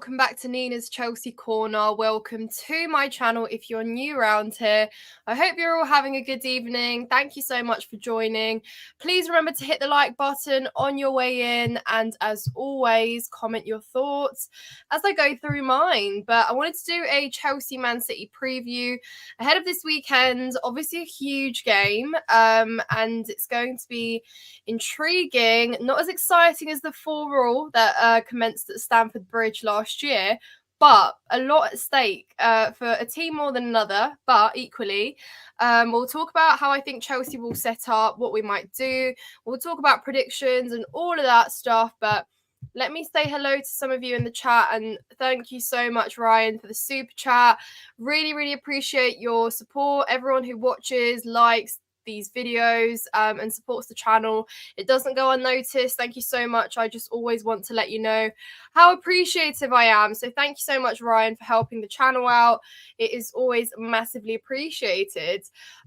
welcome back to Nina's Chelsea Corner. Welcome to my channel if you're new around here. I hope you're all having a good evening. Thank you so much for joining. Please remember to hit the like button on your way in, and as always, comment your thoughts as I go through mine. But I wanted to do a Chelsea Man City preview ahead of this weekend. Obviously a huge game, and it's going to be intriguing, not as exciting as the 4-4 that commenced at Stamford Bridge last year, but a lot at stake for a team more than another, but equally. We'll talk about how I think Chelsea will set up, what we might do. We'll talk about predictions and all of that stuff, but let me say hello to some of you in the chat, and thank you so much, Ryan, for the super chat. Really, really appreciate your support. Everyone who watches, likes these videos, and supports the channel. It doesn't go unnoticed. Thank you so much. I just always want to let you know how appreciative I am. So thank you so much, Ryan, for helping the channel out. It is always massively appreciated.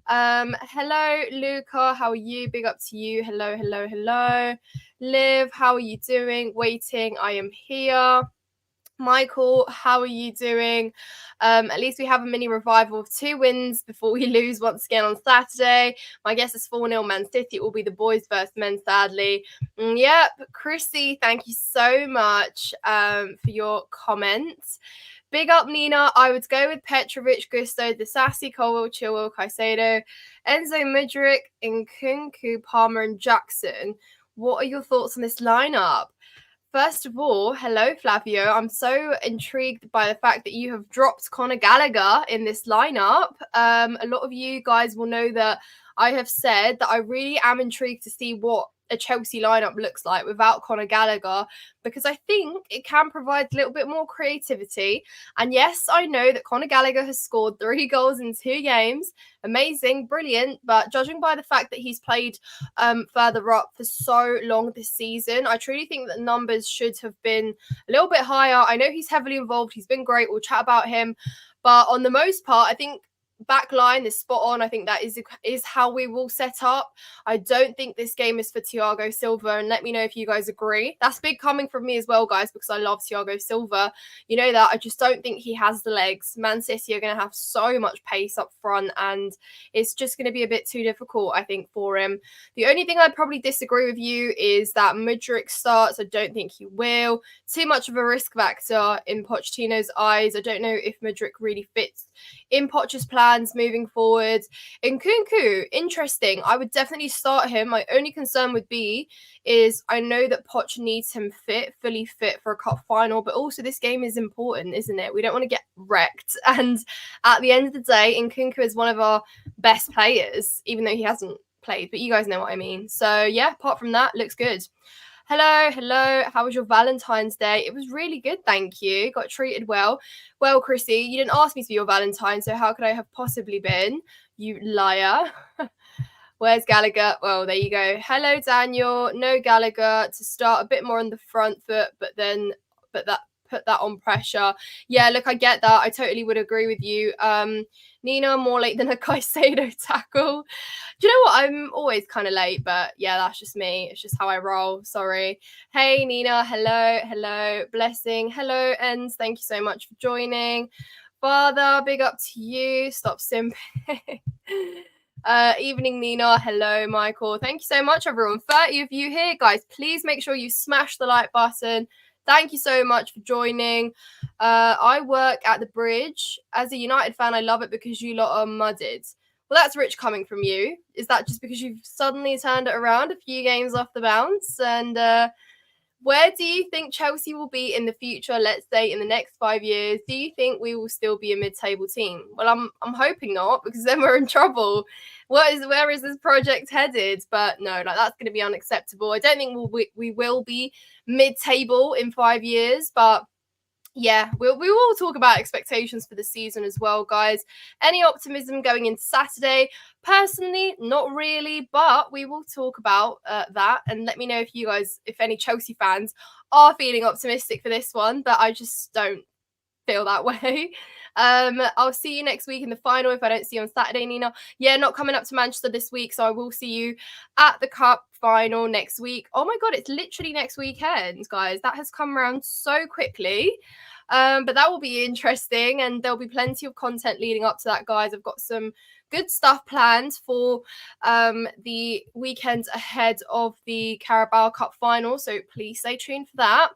Hello, Luca. How are you? Big up to you. Hello, hello, hello. Liv, how are you doing? Waiting. I am here. Michael, how are you doing? At least we have a mini revival of 2 wins before we lose once again on Saturday. My guess is 4-0 Man City. It will be the boys versus men, sadly. Yep, Chrissy, thank you so much for your comments. Big up, Nina. I would go with Petrovic, Gusto, Disasi, Colwell, Chilwell, Caicedo, Enzo, Mudryk, Nkunku, Palmer, and Jackson. What are your thoughts on this lineup? First of all, hello, Flavio. I'm so intrigued by the fact that you have dropped Conor Gallagher in this lineup. A lot of you guys will know that I have said that I really am intrigued to see what a Chelsea lineup looks like without Conor Gallagher, because I think it can provide a little bit more creativity. And yes, I know that Conor Gallagher has scored 3 goals in 2 games. Amazing, brilliant. But judging by the fact that he's played further up for so long this season, I truly think that numbers should have been a little bit higher. I know he's heavily involved. He's been great. We'll chat about him. But on the most part, I think back line is spot on. I think that is how we will set up. I don't think this game is for Thiago Silva, and let me know if you guys agree. That's big coming from me as well, guys, because I love Thiago Silva. You know that. I just don't think he has the legs. Man City are going to have so much pace up front, and it's just going to be a bit too difficult, I think, for him. The only thing I'd probably disagree with you is that Mudryk starts. I don't think he will. Too much of a risk factor in Pochettino's eyes. I don't know if Mudryk really fits in Poch's plans moving forward. Nkunku, interesting. I would definitely start him. My only concern would be is I know that Poch needs him fully fit for a cup final, but also this game is important, isn't it? We don't want to get wrecked. And at the end of the day, Nkunku is one of our best players, even though he hasn't played, but you guys know what I mean. So yeah, apart from that, looks good. Hello, hello. How was your Valentine's Day? It was really good, thank you. Got treated well. Well, Chrissy, you didn't ask me to be your Valentine, so how could I have possibly been? You liar. Where's Gallagher? Well, there you go. Hello, Daniel. No Gallagher to start a bit more on the front foot, but put that on pressure. Yeah, look, I get that. I totally would agree with you. Nina, more late than a Caicedo tackle. Do you know what? I'm always kind of late, but yeah, that's just me. It's just how I roll. Sorry. Hey, Nina. Hello. Hello. Blessing. Hello, Ends. Thank you so much for joining. Father, big up to you. Stop simping. Evening, Nina. Hello, Michael. Thank you so much, everyone. 30 of you here, guys. Please make sure you smash the like button. Thank you so much for joining. I work at the Bridge. As a United fan, I love it because you lot are mudded. Well, that's rich coming from you. Is that just because you've suddenly turned it around a few games off the bounce? And where do you think Chelsea will be in the future? Let's say in the next 5 years. Do you think we will still be a mid-table team? Well, I'm hoping not, because then we're in trouble. Where is this project headed? But no, like that's going to be unacceptable. I don't think we will be mid-table in 5 years, but yeah, we will talk about expectations for the season as well, guys. Any optimism going into Saturday? Personally, not really, but we will talk about that. And let me know if you guys, if any Chelsea fans are feeling optimistic for this one, but I just don't feel that way. I'll see you next week in the final if I don't see you on Saturday, Nina. Yeah, not coming up to Manchester this week, so I will see you at the Cup final next week. Oh my God, it's literally next weekend, guys. That has come around so quickly. But that will be interesting, and there'll be plenty of content leading up to that, guys. I've got some good stuff planned for the weekend ahead of the Carabao Cup final, so please stay tuned for that.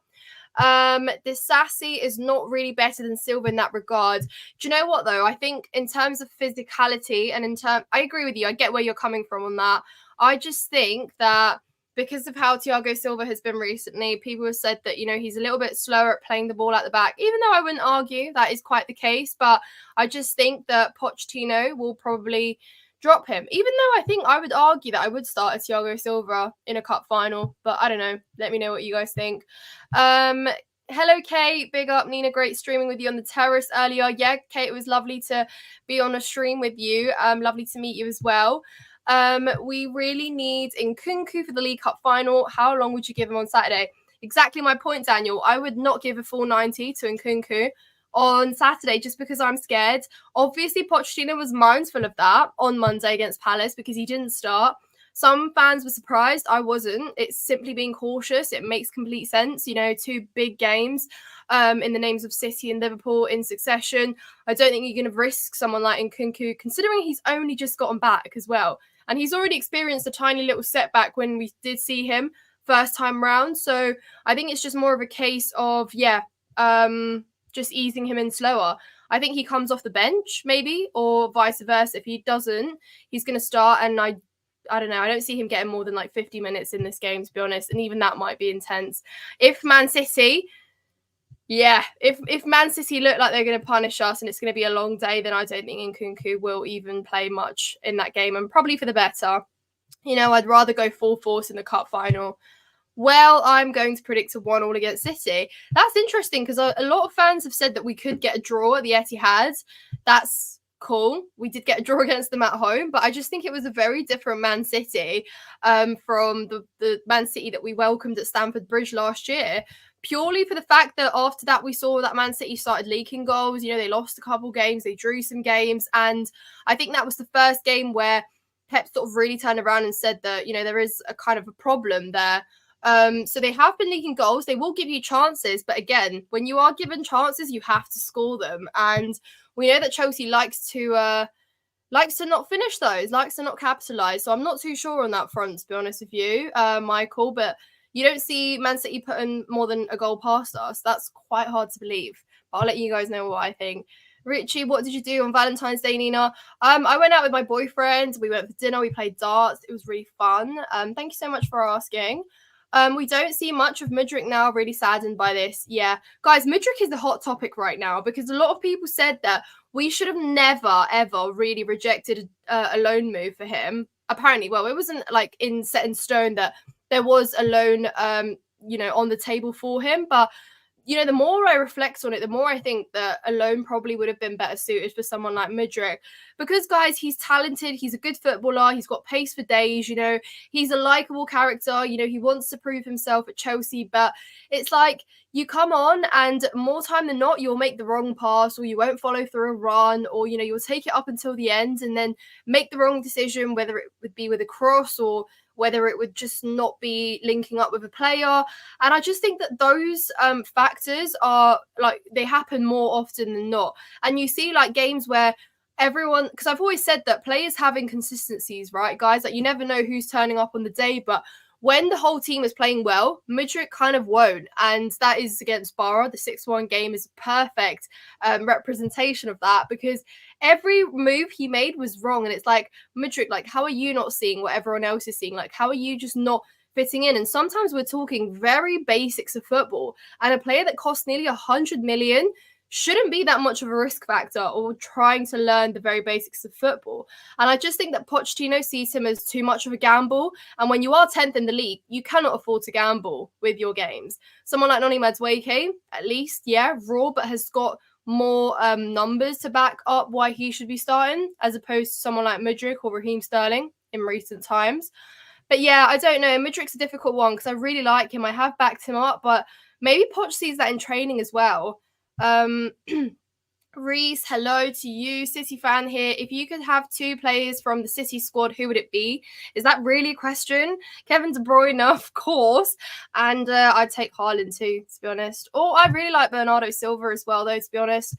This Sassy is not really better than Silva in that regard. Do you know what though? I think in terms of physicality and I agree with you. I get where you're coming from on that. I just think that because of how Thiago Silva has been recently, people have said that, he's a little bit slower at playing the ball at the back, even though I wouldn't argue that is quite the case. But I just think that Pochettino will probably drop him, even though I think I would argue that I would start a Thiago Silva in a cup final. But I don't know. Let me know what you guys think. Hello, Kate. Big up, Nina. Great streaming with you on the terrace earlier. Yeah, Kate, it was lovely to be on a stream with you. Lovely to meet you as well. We really need Nkunku for the League Cup final. How long would you give him on Saturday? Exactly my point, Daniel. I would not give a full 90 to Nkunku on Saturday just because I'm scared. Obviously, Pochettino was mindful of that on Monday against Palace because he didn't start. Some fans were surprised. I wasn't. It's simply being cautious. It makes complete sense. 2 big games in the names of City and Liverpool in succession. I don't think you're going to risk someone like Nkunku, considering he's only just gotten back as well. And he's already experienced a tiny little setback when we did see him first time round. So I think it's just more of a case of, just easing him in slower. I think he comes off the bench maybe, or vice versa. If he doesn't, he's going to start. And I don't know. I don't see him getting more than like 50 minutes in this game, to be honest. And even that might be intense. If Man City look like they're going to punish us and it's going to be a long day, then I don't think Nkunku will even play much in that game, and probably for the better. I'd rather go full force in the cup final. Well, I'm going to predict a 1-1 against City. That's interesting because a lot of fans have said that we could get a draw at the Etihad. That's cool. We did get a draw against them at home, but I just think it was a very different Man City from the Man City that we welcomed at Stamford Bridge last year. Purely for the fact that after that, we saw that Man City started leaking goals. They lost a couple games, they drew some games. And I think that was the first game where Pep sort of really turned around and said that, there is a kind of a problem there. So they have been leaking goals. They will give you chances. But again, when you are given chances, you have to score them. And we know that Chelsea likes to not finish those, likes to not capitalise. So I'm not too sure on that front, to be honest with you, Michael. But you don't see Man City putting more than a goal past us. That's quite hard to believe. But I'll let you guys know what I think. Richie, what did you do on Valentine's Day, Nina? I went out with my boyfriend. We went for dinner. We played darts. It was really fun. Thank you so much for asking. We don't see much of Mudryk now, really saddened by this. Yeah, guys, Mudryk is the hot topic right now because a lot of people said that we should have never, ever really rejected a loan move for him. Apparently, well, it wasn't like set in stone that there was a loan, on the table for him. But, the more I reflect on it, the more I think that a loan probably would have been better suited for someone like Mudryk. Because, guys, he's talented. He's a good footballer. He's got pace for days, He's a likable character. He wants to prove himself at Chelsea. But it's like you come on and more time than not, you'll make the wrong pass or you won't follow through a run or, you'll take it up until the end and then make the wrong decision, whether it would be with a cross or whether it would just not be linking up with a player. And I just think that those factors are they happen more often than not. And you see games where everyone, because I've always said that players have inconsistencies, right, guys? You never know who's turning up on the day, but when the whole team is playing well, Mudryk kind of won't. And that is against Borough. The 6-1 game is a perfect representation of that because every move he made was wrong. And it's Mudryk, how are you not seeing what everyone else is seeing? How are you just not fitting in? And sometimes we're talking very basics of football. And a player that costs nearly 100 million shouldn't be that much of a risk factor or trying to learn the very basics of football. And I just think that Pochettino sees him as too much of a gamble. And when you are 10th in the league, you cannot afford to gamble with your games. Someone like Noni Madueke, at least, raw, but has got more numbers to back up why he should be starting, as opposed to someone like Mudryk or Raheem Sterling in recent times. But I don't know. Mudryk's a difficult one because I really like him. I have backed him up, but maybe Poch sees that in training as well. Reese, hello to you, City fan here. If you could have two players from the City squad, who would it be? Is that really a question? Kevin De Bruyne, of course, and I'd take Haaland too, to be honest. Or I really like Bernardo Silva as well, though. To be honest,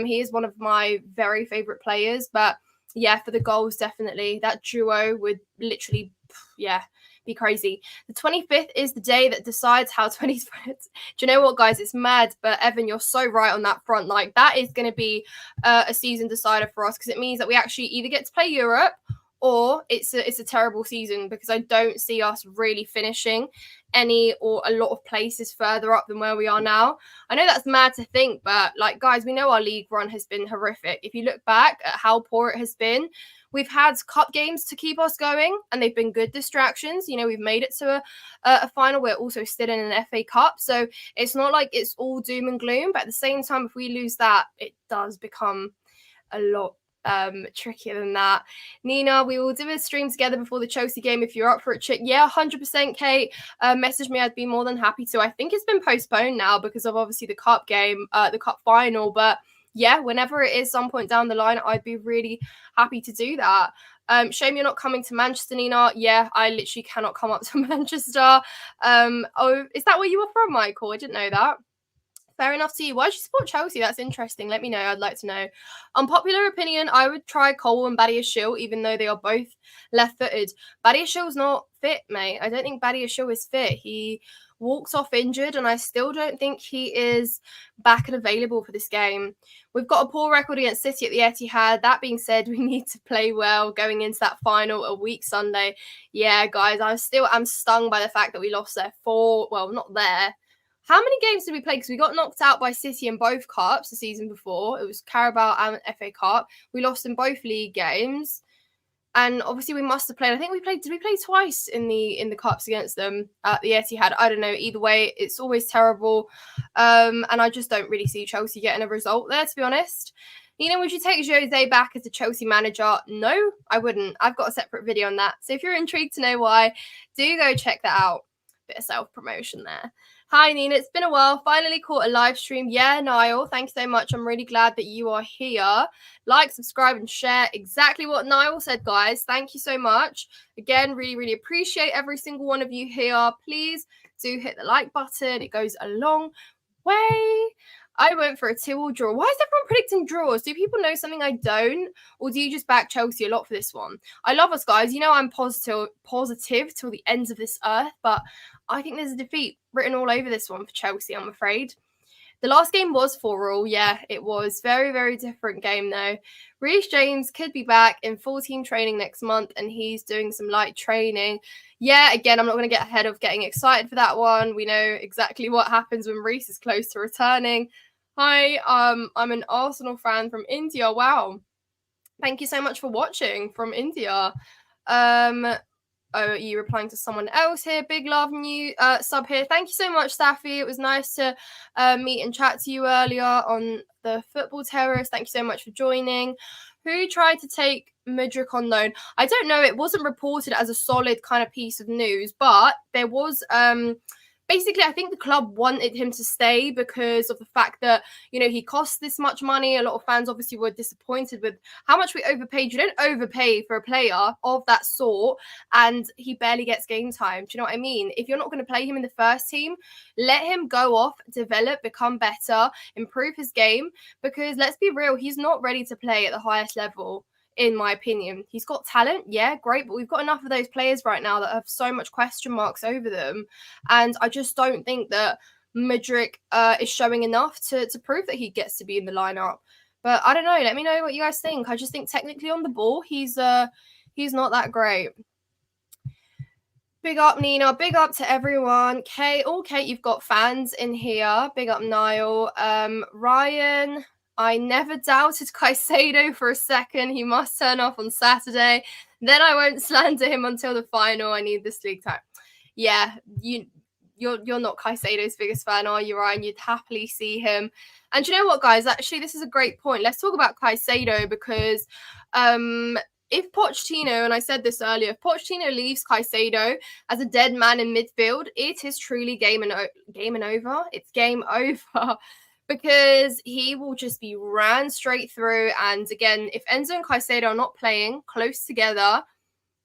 he is one of my very favourite players. But yeah, for the goals, definitely that duo would literally, yeah, be crazy. The 25th is the day that decides how 20. Do you know what, guys? It's mad, but Evan, you're so right on that front. Like, that is going to be a season decider for us, because it means that we actually either get to play Europe or it's a terrible season, because I don't see us really finishing any or a lot of places further up than where we are now. I know that's mad to think, but like, guys, we know our league run has been horrific. If you look back at how poor it has been, we've had cup games to keep us going, and they've been good distractions. You know, we've made it to a final. We're also still in an FA Cup, so it's not like it's all doom and gloom. But at the same time, if we lose that, it does become a lot trickier than that. Nina, we will do a stream together before the Chelsea game if you're up for it, chick. Yeah, 100%, Kate. Message me, I'd be more than happy to. I think it's been postponed now because of obviously the cup game, the cup final, but yeah, whenever it is some point down the line, I'd be really happy to do that. Shame you're not coming to Manchester, Nina. Yeah, I literally cannot come up to Manchester. Oh, is that where you were from, Michael? I didn't know that. Fair enough to you. Why did you support Chelsea? That's interesting. Let me know. I'd like to know. Unpopular opinion, I would try Cole and Badiashile, even though they are both left-footed. Badiashile's not fit, mate. I don't think Badiashile is fit. He walks off injured, and I still don't think he is back and available for this game. We've got a poor record against City at the Etihad. That being said, we need to play well going into that final a week Sunday. Yeah, guys, I'm stung by the fact that we lost there not there. How many games did we play? Because we got knocked out by City in both cups the season before. It was Carabao and FA Cup. We lost in both league games. And obviously we must have played. I think did we play twice in the cups against them at the Etihad? I don't know. Either way, it's always terrible. And I just don't really see Chelsea getting a result there, to be honest. Nina, would you take Jose back as the Chelsea manager? No, I wouldn't. I've got a separate video on that. So if you're intrigued to know why, do go check that out. Bit of self-promotion there. Hi, Nina. It's been a while. Finally caught a live stream. Yeah, Niall, thank you so much. I'm really glad that you are here. Like, subscribe, and share. Exactly what Niall said, guys. Thank you so much. Again, really, really appreciate every single one of you here. Please do hit the like button. It goes a long way. I went for a 2-2 draw. Why is everyone predicting draws? Do people know something I don't? Or do you just back Chelsea a lot for this one? I love us, guys. You know I'm positive till the ends of this earth, but I think there's a defeat written all over this one for Chelsea, I'm afraid. The last game was 4-4. Yeah, it was. Very, very different game, though. Reece James could be back in full team training next month, and he's doing some light training. Yeah, again, I'm not going to get ahead of getting excited for that one. We know exactly what happens when Reece is close to returning. Hi, I'm an Arsenal fan from India. Wow. Thank you so much for watching from India. Oh, you replying to someone else here? Big love, new sub here. Thank you so much, Safi. It was nice to meet and chat to you earlier on the Football Terrace. Thank you so much for joining. Who tried to take Mudryk on loan? I don't know. It wasn't reported as a solid kind of piece of news, but there was basically, I think the club wanted him to stay because of the fact that, you know, he cost this much money. A lot of fans obviously were disappointed with how much we overpaid. You don't overpay for a player of that sort, and he barely gets game time. Do you know what I mean? If you're not going to play him in the first team, let him go off, develop, become better, improve his game, because let's be real, he's not ready to play at the highest level. In my opinion, he's got talent, yeah, great, but we've got enough of those players right now that have so much question marks over them, and I just don't think that Mudryk is showing enough to prove that he gets to be in the lineup. But I don't know. Let me know what you guys think. I just think technically on the ball, he's not that great. Big up, Nina. Big up to everyone. Kate, Kate, you've got fans in here. Big up, Niall. Ryan. I never doubted Caicedo for a second. He must turn off on Saturday. Then I won't slander him until the final. I need this league time. Yeah, you're not Caicedo's biggest fan, are you, Ryan? You'd happily see him. And you know what, guys? Actually, this is a great point. Let's talk about Caicedo, because if Pochettino, and I said this earlier, if Pochettino leaves Caicedo as a dead man in midfield, it is truly game and over. It's game over. because he will just be ran straight through. And again, if Enzo and Caicedo are not playing close together,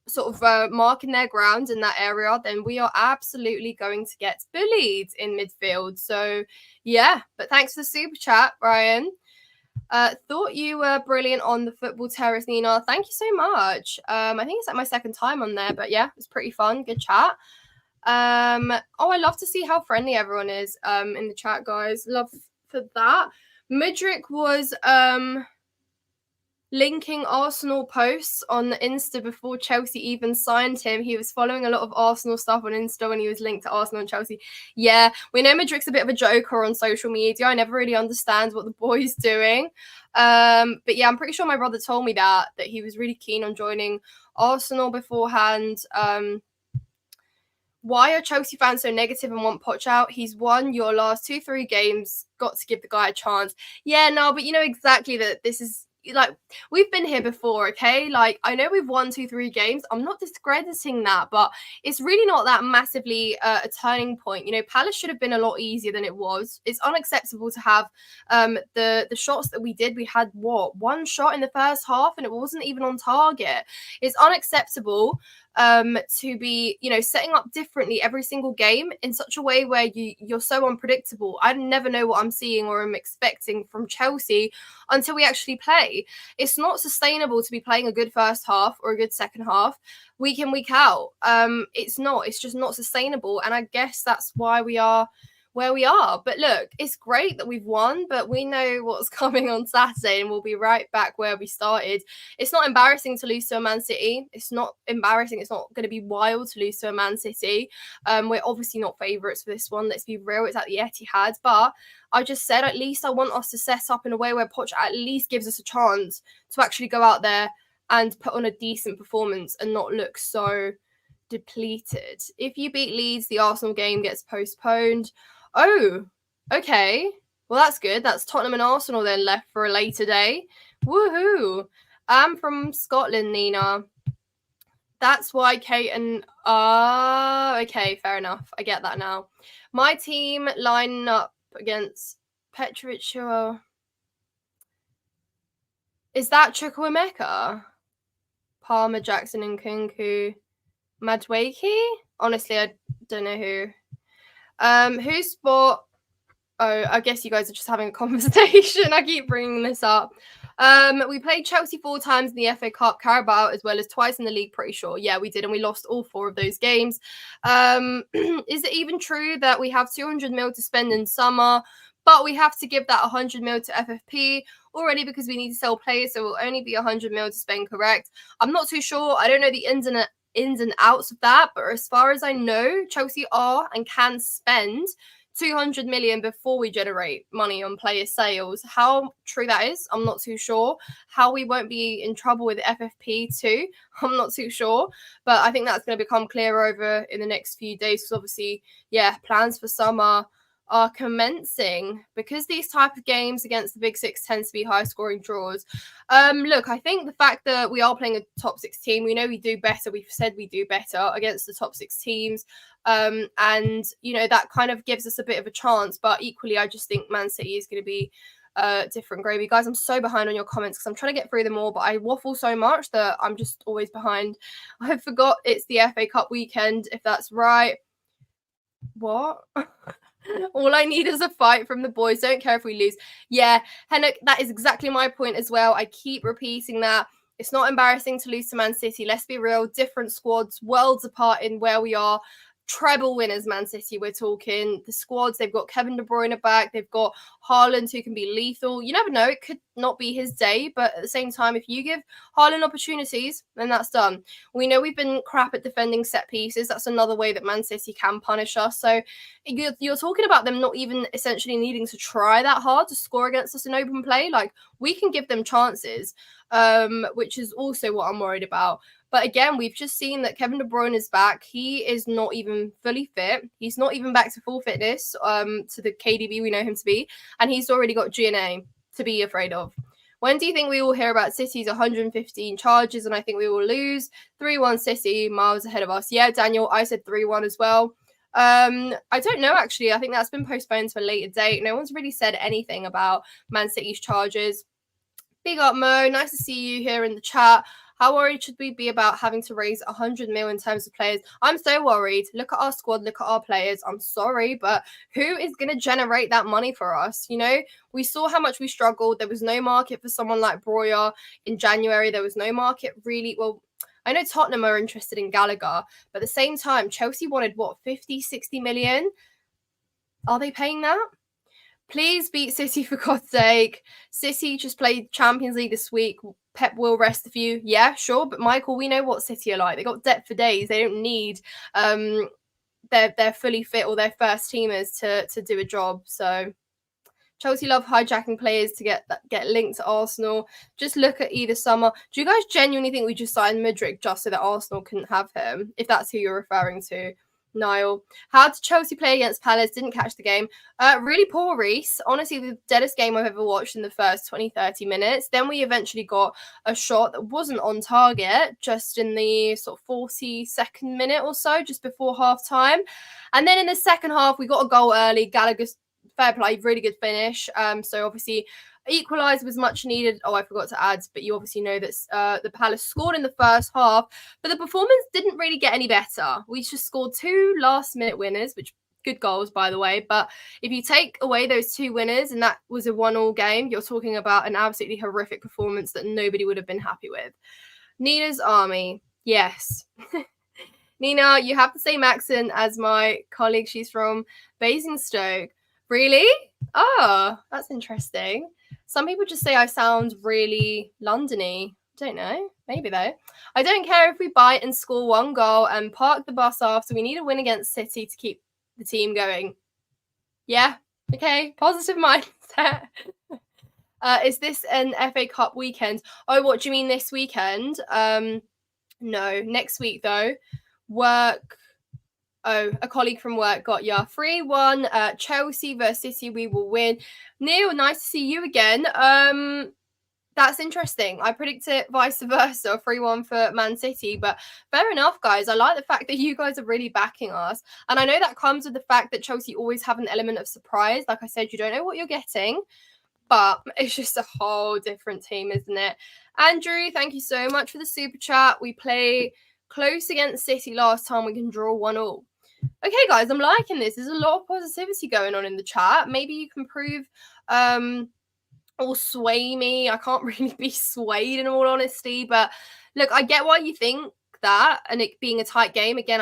sort of marking their ground in that area, then we are absolutely going to get bullied in midfield. So yeah, but thanks for the super chat, Ryan. Thought you were brilliant on the football terrace, Nina. Thank you so much. I think it's like my second time on there, but yeah, it's pretty fun. Good chat. Oh, I love to see how friendly everyone is in the chat, guys. Love for that. Mudrik was linking Arsenal posts on Insta before Chelsea even signed him. He was following a lot of Arsenal stuff on Insta when he was linked to Arsenal and Chelsea. Yeah, we know Madrik's a bit of a joker on social media. I never really understand what the boy's doing. But yeah, I'm pretty sure my brother told me that he was really keen on joining Arsenal beforehand. Why are Chelsea fans so negative and want Poch out? He's won your last 2-3 games. Got to give the guy a chance. Yeah, no, but you know exactly that this is like, we've been here before, okay? Like, I know we've won 2-3 games. I'm not discrediting that, but it's really not that massively a turning point. You know, Palace should have been a lot easier than it was. It's unacceptable to have the shots that we did. We had one shot in the first half and it wasn't even on target. It's unacceptable to be, you know, setting up differently every single game in such a way where you're so unpredictable. I never know what I'm seeing or I'm expecting from Chelsea until we actually play. It's not sustainable to be playing a good first half or a good second half week in, week out. It's not. It's just not sustainable. And I guess that's why we are where we are. But look, it's great that we've won, but we know what's coming on Saturday and we'll be right back where we started. It's not embarrassing to lose to a Man City. It's not embarrassing. It's not going to be wild to lose to a Man City. We're obviously not favourites for this one. Let's be real. It's at the Etihad. But I just said, at least I want us to set up in a way where Poch at least gives us a chance to actually go out there and put on a decent performance and not look so depleted. If you beat Leeds, the Arsenal game gets postponed. Oh, okay. Well, that's good. That's Tottenham and Arsenal then left for a later day. Woohoo. I'm from Scotland, Nina. That's why Kate and... okay, fair enough. I get that now. My team lining up against Petrovic. Is that Chukwuemeka? Palmer, Jackson and Kunku. Madwakey? Honestly, I don't know who. Who's sport? Oh, I guess you guys are just having a conversation. I keep bringing this up. We played Chelsea 4 times in the FA Cup, Carabao, as well as twice in the league, pretty sure. Yeah, we did, and we lost all 4 of those games. Is it even true that we have 200 mil to spend in summer, but we have to give that 100 mil to FFP already because we need to sell players, so it will only be 100 mil to spend, correct? I'm not too sure. I don't know the ins and outs of that, but as far as I know, Chelsea are and can spend 200 million before we generate money on player sales. How true that is, I'm not too sure. How we won't be in trouble with FFP too, I'm not too sure. But I think that's going to become clearer over in the next few days because obviously, yeah, plans for summer are commencing because these type of games against the big 6 tends to be high scoring draws. Look, I think the fact that we are playing a top 6 team, we know we do better. We've said we do better against the top 6 teams. And, you know, that kind of gives us a bit of a chance. But equally, I just think Man City is going to be different gravy. Guys, I'm so behind on your comments because I'm trying to get through them all, but I waffle so much that I'm just always behind. I forgot it's the FA Cup weekend, if that's right. What? All I need is a fight from the boys. Don't care if we lose. Yeah, Henrik, that is exactly my point as well. I keep repeating that. It's not embarrassing to lose to Man City. Let's be real. Different squads, worlds apart in where we are. Treble winners, Man City, we're talking. The squads, they've got Kevin De Bruyne back. They've got Haaland, who can be lethal. You never know. It could not be his day. But at the same time, if you give Haaland opportunities, then that's done. We know we've been crap at defending set pieces. That's another way that Man City can punish us. So you're talking about them not even essentially needing to try that hard to score against us in open play. Like, we can give them chances, which is also what I'm worried about. But again, we've just seen that Kevin De Bruyne is back. He is not even fully fit. He's not even back to full fitness, to the KDB we know him to be. And he's already got GNA to be afraid of. When do you think we will hear about City's 115 charges? And I think we will lose 3-1 City, miles ahead of us. Yeah, Daniel, I said 3-1 as well. I don't know actually. I think that's been postponed to a later date. No one's really said anything about Man City's charges. Big up, Mo. Nice to see you here in the chat. How worried should we be about having to raise 100 mil in terms of players? I'm so worried. Look at our squad, look at our players. I'm sorry, but who is going to generate that money for us? You know, we saw how much we struggled. There was no market for someone like Breuer in January. There was no market really. Well, I know Tottenham are interested in Gallagher, but at the same time, Chelsea wanted what, 50, 60 million? Are they paying that? Please beat City for God's sake. City just played Champions League this week. Pep will rest a few. Yeah, sure. But Michael, we know what City are like. They got depth for days. They don't need their fully fit or their first teamers to do a job. So Chelsea love hijacking players to get linked to Arsenal. Just look at either summer. Do you guys genuinely think we just signed Mudryk just so that Arsenal couldn't have him? If that's who you're referring to. Niall. How did Chelsea play against Palace? Didn't catch the game. Really poor, Reese. Honestly, the deadest game I've ever watched in the first 20, 30 minutes. Then we eventually got a shot that wasn't on target just in the sort of 42nd minute or so, just before half time. And then in the second half, we got a goal early. Gallagher's fair play, really good finish. So obviously equaliser was much needed. Oh, I forgot to add, but you obviously know that the Palace scored in the first half, but the performance didn't really get any better. We just scored 2 last-minute winners, which good goals, by the way. But if you take away those 2 winners, and that was a 1-1 game, you're talking about an absolutely horrific performance that nobody would have been happy with. Nina's Army. Yes. Nina, you have the same accent as my colleague. She's from Basingstoke. Really? Oh, that's interesting. Some people just say I sound really Londony. Don't know. Maybe though. I don't care if we bite and score 1 goal and park the bus after. We need a win against City to keep the team going. Yeah. Okay. Positive mindset. Is this an FA Cup weekend? Oh, what do you mean this weekend? No. Next week though. Work. Oh, a colleague from work got ya. 3-1. Chelsea versus City, we will win. Neil, nice to see you again. That's interesting. I predict it vice versa, 3-1 for Man City. But fair enough, guys. I like the fact that you guys are really backing us. And I know that comes with the fact that Chelsea always have an element of surprise. Like I said, you don't know what you're getting. But it's just a whole different team, isn't it? Andrew, thank you so much for the super chat. We play close against City last time. We can draw 1-1. Okay, guys, I'm liking this. There's a lot of positivity going on in the chat. Maybe you can prove or sway me. I can't really be swayed in all honesty. But look, I get why you think that, and it being a tight game. Again,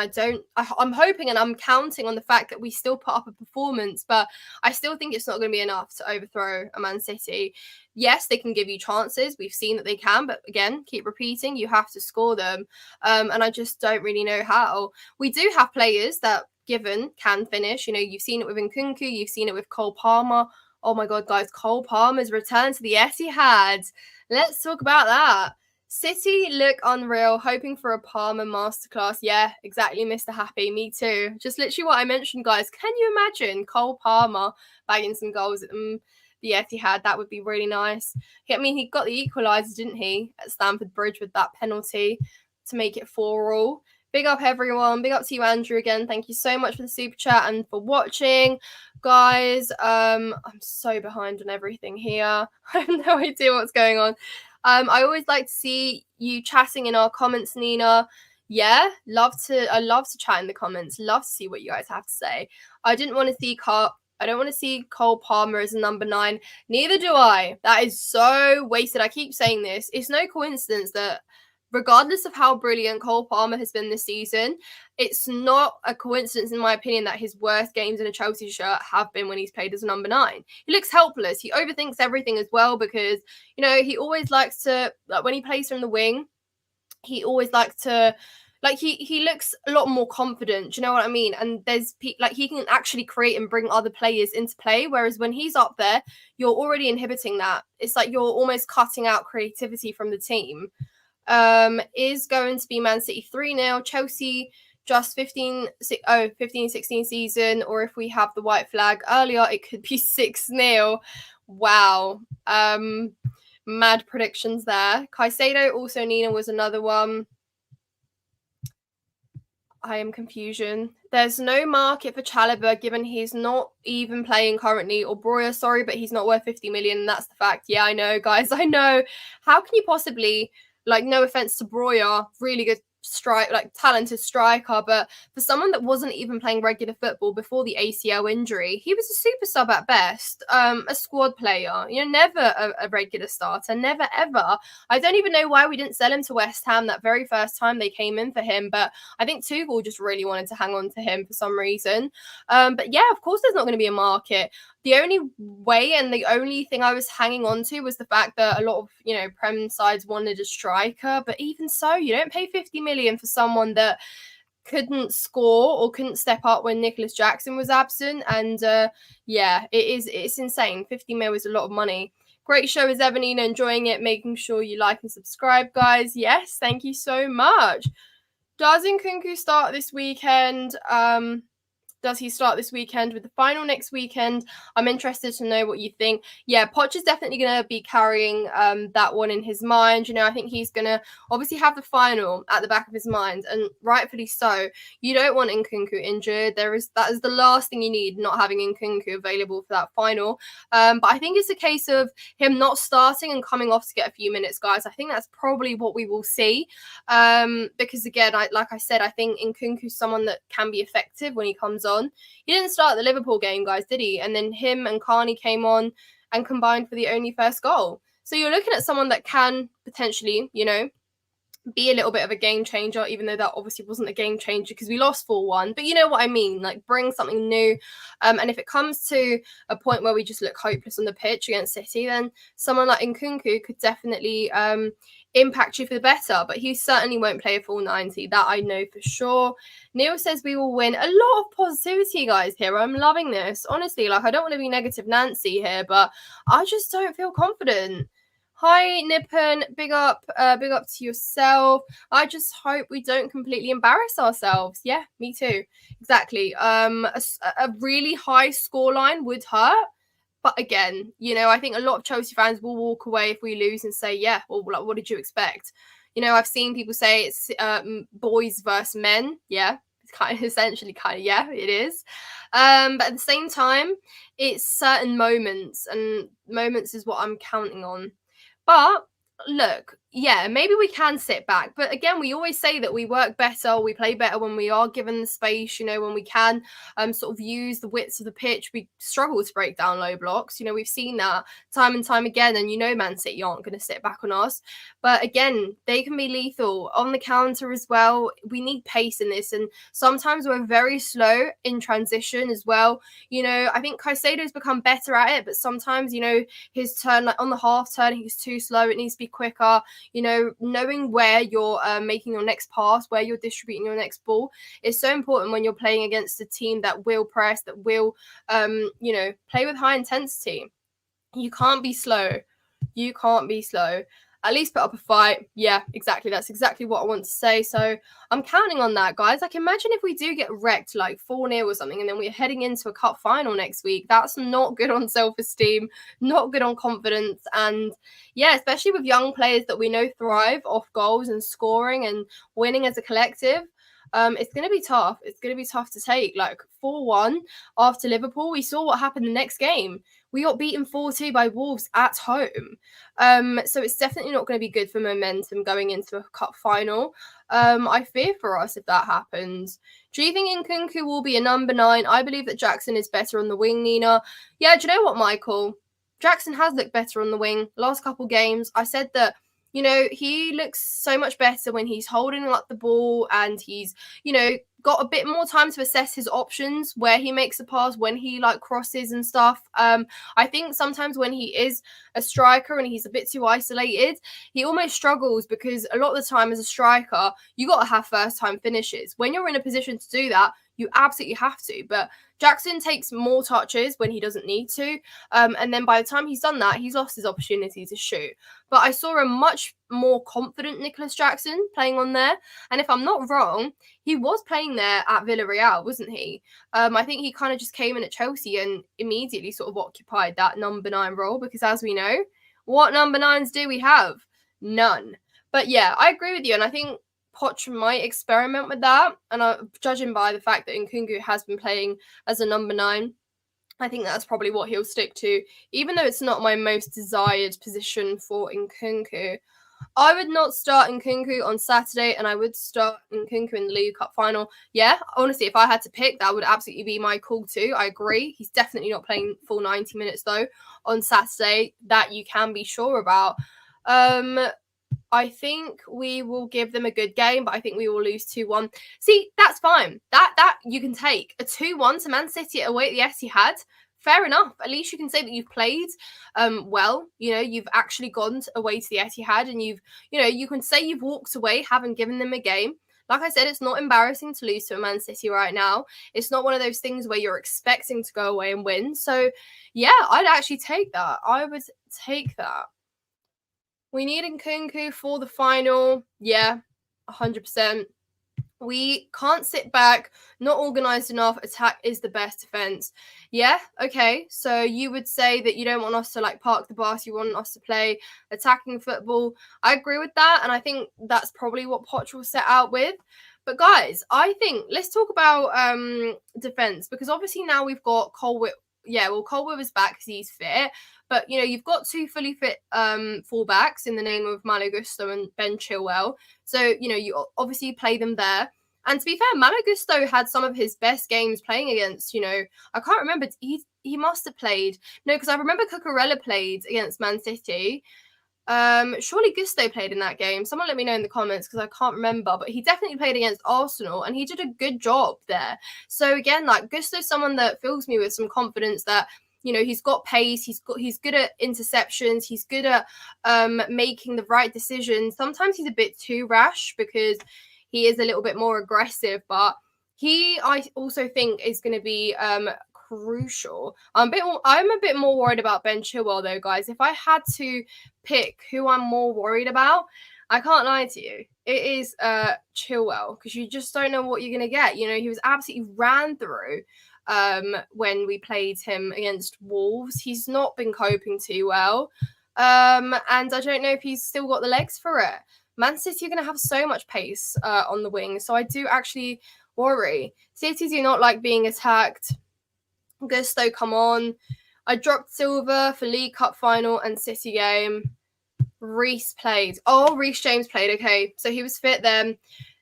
I'm hoping and I'm counting on the fact that we still put up a performance, but I still think it's not going to be enough to overthrow a Man City. Yes, they can give you chances. We've seen that they can, but again, keep repeating, you have to score them. And I just don't really know how. We do have players that, given, can finish. You know, you've seen it with Nkunku, you've seen it with Cole Palmer. Oh my God, guys, Cole Palmer's return to the Etihad. Let's talk about that. City look unreal, hoping for a Palmer masterclass. Yeah, exactly, Mr. Happy. Me too. Just literally what I mentioned, guys. Can you imagine Cole Palmer bagging some goals at the Etihad? That would be really nice. I mean, he got the equaliser, didn't he, at Stamford Bridge with that penalty to make it 4-4. Big up, everyone. Big up to you, Andrew, again. Thank you so much for the super chat and for watching. Guys, I'm so behind on everything here. I have no idea what's going on. I always like to see you chatting in our comments, Nina. Yeah, I love to chat in the comments. Love to see what you guys have to say. I don't want to see Cole Palmer as a number 9. Neither do I. That is so wasted. I keep saying this. It's no coincidence that regardless of how brilliant Cole Palmer has been this season, it's not a coincidence, in my opinion, that his worst games in a Chelsea shirt have been when he's played as a number 9. He looks helpless. He overthinks everything as well because, you know, he always likes to, like, when he plays from the wing, he always likes to, like, he looks a lot more confident. Do you know what I mean? And there's, like, he can actually create and bring other players into play. Whereas when he's up there, you're already inhibiting that. It's like you're almost cutting out creativity from the team. Is going to be Man City 3-0. Chelsea just 15-16 season, or if we have the white flag earlier, it could be 6-0. Wow. Mad predictions there. Caicedo, also Nina, was another one. I am confusion. There's no market for Chalobah given he's not even playing currently, or Breuer, sorry, but he's not worth 50 million, and that's the fact. Yeah, I know, guys, I know. How can you possibly, like, no offense to Breuer, really good talented striker, but for someone that wasn't even playing regular football before the ACL injury, he was a super sub at best, a squad player, never a regular starter, never ever. I don't even know why we didn't sell him to West Ham that very first time they came in for him, but I think Tuchel just really wanted to hang on to him for some reason. But yeah, of course there's not going to be a market. The only way and the only thing I was hanging on to was the fact that a lot of, Prem sides wanted a striker, but even so, you don't pay 50 million for someone that couldn't score or couldn't step up when Nicholas Jackson was absent. And it's insane. 50 mil is a lot of money. Great show as ever, Nina. Enjoying it. Making sure you like and subscribe, guys. Yes, thank you so much. Does Nkunku start this weekend? Does he start this weekend with the final next weekend? I'm interested to know what you think. Yeah, Poch is definitely going to be carrying that one in his mind. I think he's going to obviously have the final at the back of his mind, and rightfully so. You don't want Nkunku injured. That is the last thing you need, not having Nkunku available for that final. But I think it's a case of him not starting and coming off to get a few minutes, guys. I think that's probably what we will see. Because again, like I said, I think Nkunku's someone that can be effective when he comes on. He didn't start the Liverpool game, guys, did he? And then him and Carney came on and combined for the only first goal. So you're looking at someone that can potentially, be a little bit of a game changer, even though that obviously wasn't a game changer because we lost 4-1. But you know what I mean? Like, bring something new. And if it comes to a point where we just look hopeless on the pitch against City, then someone like Nkunku could definitely impact you for the better. But he certainly won't play a full 90. That I know for sure. Neil says we will win. A lot of positivity, guys, here. I'm loving this. Honestly, I don't want to be negative Nancy here, but I just don't feel confident. Hi, Nippon. Big up to yourself. I just hope we don't completely embarrass ourselves. Yeah, me too. Exactly. A really high scoreline would hurt. But again, I think a lot of Chelsea fans will walk away if we lose and say, yeah, well, what did you expect? I've seen people say it's boys versus men. Yeah, it's kind of essentially yeah, it is. But at the same time, it's certain moments, and moments is what I'm counting on. But look, yeah, maybe we can sit back. But again, we always say that we work better, we play better when we are given the space, when we can sort of use the widths of the pitch. We struggle to break down low blocks. We've seen that time and time again. And Man City aren't going to sit back on us. But again, they can be lethal on the counter as well. We need pace in this. And sometimes we're very slow in transition as well. I think Caicedo's become better at it. But sometimes, his turn, like on the half turn, he's too slow. It needs to be quicker. Knowing where you're making your next pass, where you're distributing your next ball is so important when you're playing against a team that will press, that will, play with high intensity. You can't be slow. You can't be slow. At least put up a fight. Yeah, exactly. That's exactly what I want to say. So I'm counting on that, guys. Like, imagine if we do get wrecked like 4-0 or something, and then we're heading into a cup final next week. That's not good on self-esteem, not good on confidence. And yeah, especially with young players that we know thrive off goals and scoring and winning as a collective. It's going to be tough. It's going to be tough to take. Like 4-1 after Liverpool, we saw what happened the next game. We got beaten 4-2 by Wolves at home. So it's definitely not going to be good for momentum going into a cup final. I fear for us if that happens. Do you think Nkunku will be a number 9? I believe that Jackson is better on the wing, Nina. Yeah, do you know what, Michael? Jackson has looked better on the wing last couple games. I said that, he looks so much better when he's holding up the ball and he's, got a bit more time to assess his options, where he makes a pass, when he crosses and stuff. I think sometimes when he is a striker and he's a bit too isolated, he almost struggles because a lot of the time as a striker, you got to have first time finishes. When you're in a position to do that, you absolutely have to. But Jackson takes more touches when he doesn't need to. And then by the time he's done that, he's lost his opportunity to shoot. But I saw a much more confident Nicholas Jackson playing on there. And if I'm not wrong, he was playing there at Villarreal, wasn't he? I think he kind of just came in at Chelsea and immediately sort of occupied that number 9 role. Because as we know, what number 9s do we have? None. But yeah, I agree with you. And I think Poch might experiment with that. And judging by the fact that Nkunku has been playing as a number 9, I think that's probably what he'll stick to, even though it's not my most desired position for Nkunku. I would not start Nkunku on Saturday, and I would start Nkunku in the League Cup final. Yeah, honestly, if I had to pick, that would absolutely be my call too. I agree. He's definitely not playing full 90 minutes, though, on Saturday. That you can be sure about. I think we will give them a good game, but I think we will lose 2-1. See, that's fine. That you can take. A 2-1 to Man City away at the Etihad. Fair enough. At least you can say that you've played well. You know, you've actually gone away to the Etihad, and you can say you've walked away, having given them a game. Like I said, it's not embarrassing to lose to a Man City right now. It's not one of those things where you're expecting to go away and win. So, yeah, I'd actually take that. I would take that. We need Nkunku for the final. Yeah, 100%. We can't sit back, not organised enough. Attack is the best defence. Yeah, okay. So you would say that you don't want us to park the bus. You want us to play attacking football. I agree with that, and I think that's probably what Poch will set out with. But guys, I think let's talk about defence, because obviously now we've got Colwill. Yeah, well, Colwill is back because he's fit. But, you've got 2 fully fit fullbacks in the name of Malo Gusto and Ben Chilwell. So, you obviously play them there. And to be fair, Malo Gusto had some of his best games playing against, I can't remember. He must have played. No, because I remember Cucurella played against Man City. Surely Gusto played in that game. Someone let me know in the comments, because I can't remember. But he definitely played against Arsenal, and he did a good job there. So, again, Gusto's someone that fills me with some confidence that, he's got pace. He's good at interceptions. He's good at making the right decisions. Sometimes he's a bit too rash because he is a little bit more aggressive, but I also think is going to be crucial. I'm a bit more worried about Ben Chilwell though, guys. If I had to pick who I'm more worried about, I can't lie to you. It is Chilwell, because you just don't know what you're going to get. He was absolutely ran through when we played him against Wolves. He's not been coping too well. And I don't know if he's still got the legs for it. Man City are going to have so much pace on the wing. So I do actually worry. City do not like being attacked. Gusto, come on. I dropped Silva for League Cup final and City game. Reece played. Oh, Reece James played. Okay, so he was fit then.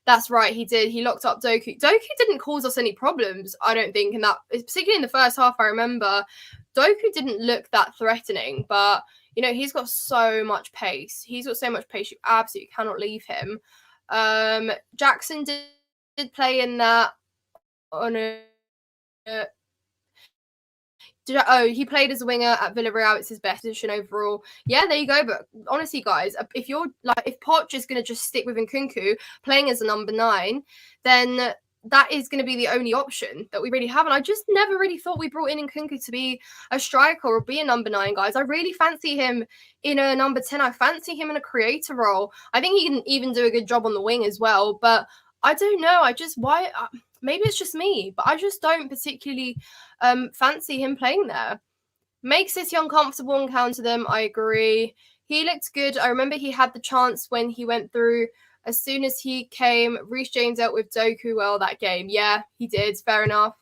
That's right, he did. He locked up Doku. Doku didn't cause us any problems, I don't think, in that, particularly in the first half. I remember Doku didn't look that threatening, but he's got so much pace. He's got so much pace. You absolutely cannot leave him. Jackson did play in that on he played as a winger at Villarreal. It's his best position overall. Yeah, there you go. But honestly, guys, if Poch is going to just stick with Nkunku playing as a number 9, then that is going to be the only option that we really have. And I just never really thought we brought in Nkunku to be a striker or be a number 9, guys. I really fancy him in a number 10. I fancy him in a creator role. I think he can even do a good job on the wing as well. But I don't know. Maybe it's just me, but I just don't particularly fancy him playing there. Makes City uncomfortable and counter them. I agree. He looked good. I remember he had the chance when he went through. As soon as he came, Reece James dealt with Doku well that game. Yeah, he did. Fair enough.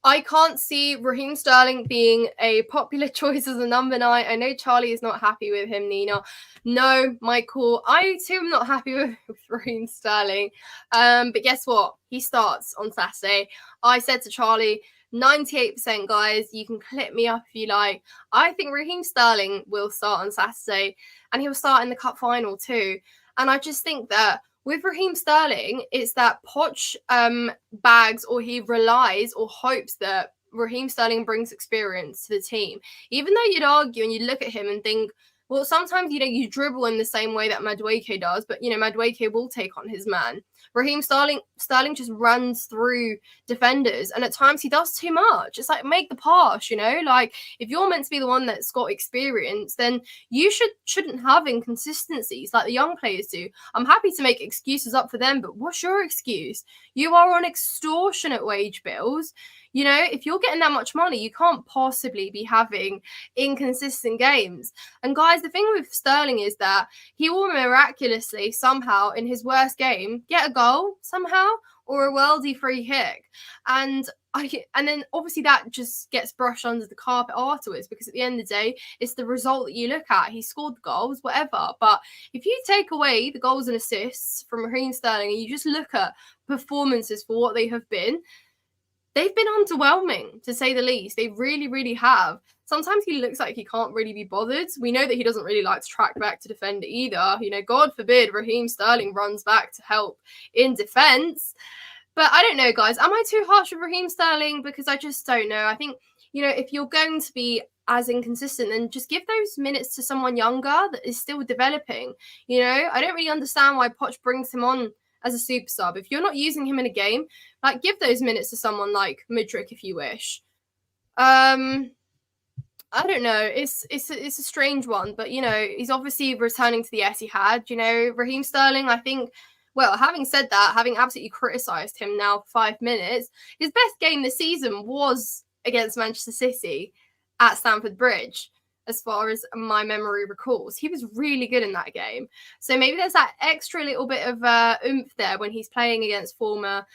I can't see Raheem Sterling being a popular choice as a number 9. I know Charlie is not happy with him, Nina. No, Michael, I too am not happy with Raheem Sterling. But guess what? He starts on Saturday. I said to Charlie, 98%, guys, you can clip me up if you like. I think Raheem Sterling will start on Saturday, and he'll start in the cup final too. And I just think that with Raheem Sterling, it's that Poch bags, or he relies or hopes that Raheem Sterling brings experience to the team. Even though you'd argue and you'd look at him and think, well, sometimes, you dribble in the same way that Madueke does, but, Madueke will take on his man. Raheem Sterling just runs through defenders, and at times he does too much. It's like, make the pass, if you're meant to be the one that's got experience, then you shouldn't have inconsistencies like the young players do. I'm happy to make excuses up for them, but what's your excuse? You are on extortionate wage bills. You know, if you're getting that much money, you can't possibly be having inconsistent games. And guys, the thing with Sterling is that he will miraculously somehow in his worst game get a goal somehow or a worldy free kick. And then obviously that just gets brushed under the carpet afterwards, because at the end of the day, it's the result that you look at. He scored the goals, whatever. But if you take away the goals and assists from Raheem Sterling and you just look at performances for what they have been, they've been underwhelming, to say the least. They really, really have. Sometimes he looks like he can't really be bothered. We know that he doesn't really like to track back to defend either. You know, God forbid Raheem Sterling runs back to help in defence. But I don't know, guys. Am I too harsh with Raheem Sterling? Because I just don't know. I think, you know, if you're going to be as inconsistent, then just give those minutes to someone younger that is still developing. You know, I don't really understand why Poch brings him on as a super sub. If you're not using him in a game, like, give those minutes to someone like Mudryk if you wish. I don't know. It's a strange one, but you know, he's obviously returning to the Etihad. You know, Raheem Sterling, I think. Well, having said that, having absolutely criticised him now for 5 minutes, his best game this season was against Manchester City at Stamford Bridge, as far as my memory recalls. He was really good in that game. So maybe there's that extra little bit of oomph there when he's playing against former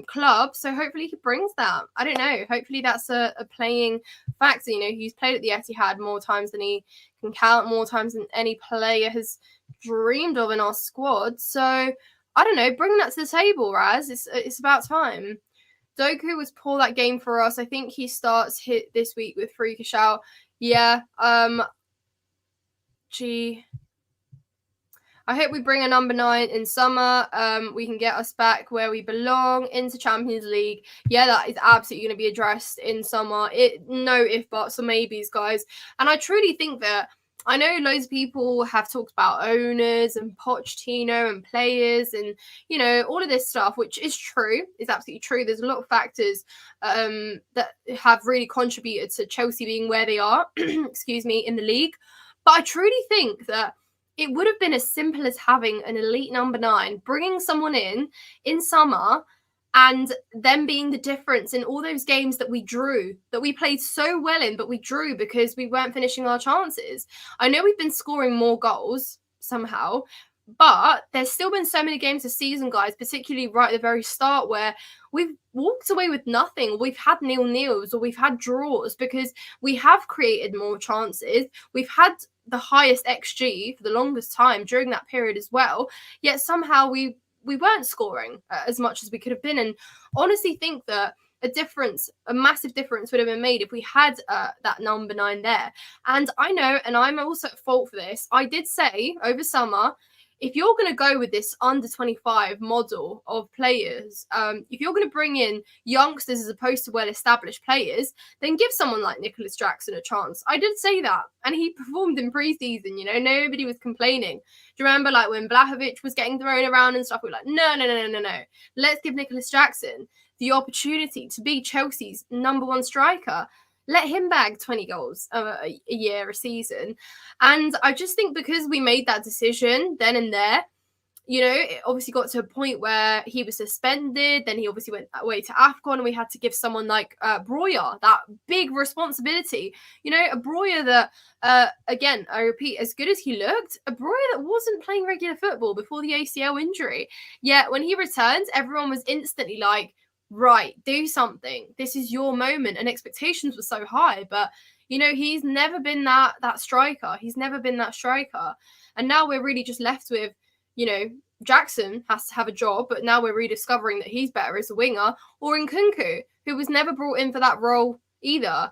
clubs. So hopefully he brings that. I don't know. Hopefully that's a playing factor. You know, he's played at the Etihad more times than he can count, more times than any player has dreamed of in our squad. So I don't know, bring that to the table, Raz. It's about time. Doku was poor that game for us. I think he starts hit this week with freakish out. Yeah. Gee. I hope we bring a number 9 in summer. We can get us back where we belong, into Champions League. Yeah, that is absolutely going to be addressed in summer. No if buts or maybes, guys. And I truly think that, I know loads of people have talked about owners and Pochettino and players and, you know, all of this stuff, which is true. It's absolutely true. There's a lot of factors that have really contributed to Chelsea being where they are, excuse me, in the league. But I truly think that it would have been as simple as having an elite number 9, bringing someone in summer, and them being the difference in all those games that we drew, that we played so well in, but we drew because we weren't finishing our chances. I know we've been scoring more goals somehow, but there's still been so many games this season, guys, particularly right at the very start, where we've walked away with nothing. We've had 0-0s or we've had draws because we have created more chances. We've had the highest XG for the longest time during that period as well, yet somehow we weren't scoring as much as we could have been. And honestly think that a massive difference would have been made if we had that number 9 there. And I know, and I'm also at fault for this, I did say over summer, if you're going to go with this under 25 model of players, if you're going to bring in youngsters as opposed to well-established players, then give someone like Nicholas Jackson a chance. I did say that, and he performed in pre-season. You know, nobody was complaining. Do you remember, like, when Blahovic was getting thrown around and stuff? We were like, no. Let's give Nicholas Jackson the opportunity to be Chelsea's number 1 striker. Let him bag 20 goals a year, a season. And I just think because we made that decision then and there, you know, it obviously got to a point where he was suspended. Then he obviously went away to AFCON, and we had to give someone like Breuer that big responsibility. You know, a Breuer that, again, I repeat, as good as he looked, a Breuer that wasn't playing regular football before the ACL injury. Yet when he returned, everyone was instantly like, right, do something. This is your moment. And expectations were so high. But, you know, he's never been that striker. He's never been that striker. And now we're really just left with, you know, Jackson has to have a job, but now we're rediscovering that he's better as a winger, or Nkunku, who was never brought in for that role either.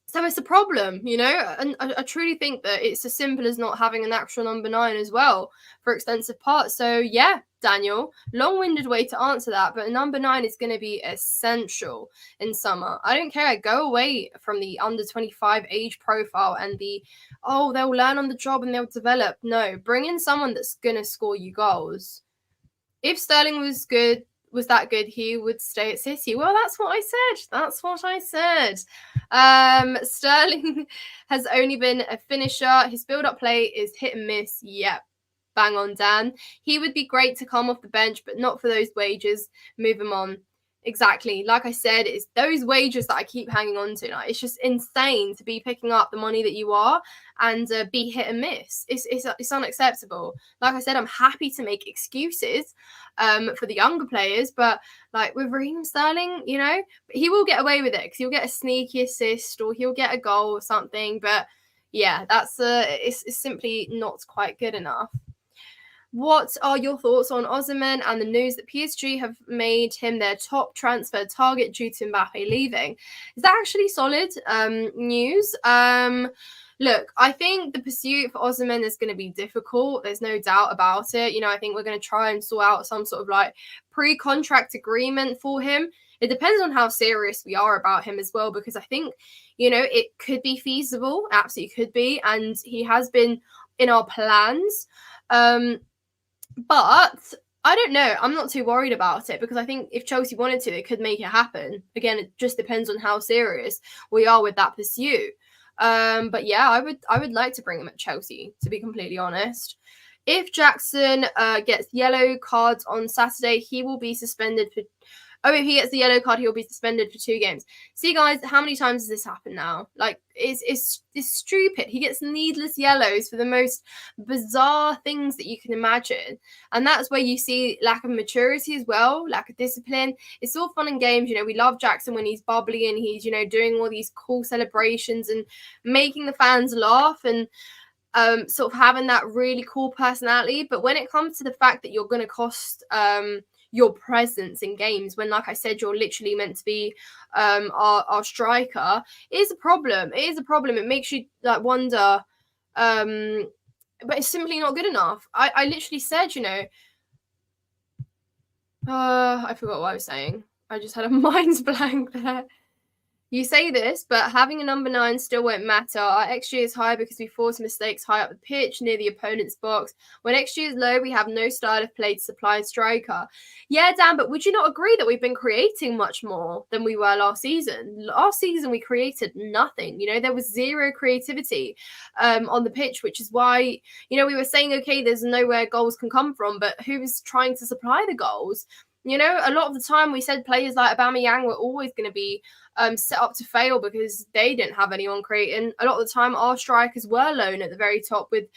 So it's a problem, you know, and I truly think that it's as simple as not having an actual number 9 as well for extensive parts. So yeah, Daniel, long-winded way to answer that, but a number 9 is going to be essential in summer. I don't care. Go away from the under 25 age profile and they'll learn on the job and they'll develop. No, bring in someone that's going to score you goals. If Sterling was that good, he would stay at City. Well, that's what I said. Sterling has only been a finisher. His build-up play is hit and miss. Yep. Bang on, Dan. He would be great to come off the bench, but not for those wages. Move him on. Exactly. Like I said, it's those wages that I keep hanging on to. Like, it's just insane to be picking up the money that you are and be hit and miss. It's unacceptable. Like I said, I'm happy to make excuses for the younger players, but like with Raheem Sterling, you know, he will get away with it because he'll get a sneaky assist or he'll get a goal or something. But yeah, that's it's simply not quite good enough. What are your thoughts on Osimhen and the news that PSG have made him their top transfer target due to Mbappe leaving? Is that actually solid news? Look, I think the pursuit for Osimhen is going to be difficult. There's no doubt about it. You know, I think we're going to try and sort out some sort of like pre-contract agreement for him. It depends on how serious we are about him as well, because I think, you know, it could be feasible, absolutely could be, and he has been in our plans. But I don't know. I'm not too worried about it because I think if Chelsea wanted to, they could make it happen. Again, it just depends on how serious we are with that pursuit. But yeah, I would like to bring him at Chelsea, to be completely honest. If Jackson gets yellow cards on Saturday, he will be suspended for. Oh, if he gets the yellow card, he'll be suspended for 2 games. See, guys, how many times has this happened now? Like, it's stupid. He gets needless yellows for the most bizarre things that you can imagine. And that's where you see lack of maturity as well, lack of discipline. It's all fun and games. You know, we love Jackson when he's bubbly and he's, you know, doing all these cool celebrations and making the fans laugh and sort of having that really cool personality. But when it comes to the fact that you're going to cost your presence in games when, like I said, you're literally meant to be our striker, it is a problem. It is a problem. It makes you like wonder, but it's simply not good enough. I literally said, you know, I forgot what I was saying. I just had a mind's blank there. You say this, but having a number 9 still won't matter. Our XG is high because we force mistakes high up the pitch near the opponent's box. When XG is low, we have no style of play to supply a striker. Yeah, Dan, but would you not agree that we've been creating much more than we were last season? Last season, we created nothing. You know, there was zero creativity on the pitch, which is why, you know, we were saying, okay, there's nowhere goals can come from, but who was trying to supply the goals? You know, a lot of the time we said players like Aubameyang were always going to be set up to fail because they didn't have anyone creating. A lot of the time our strikers were alone at the very top with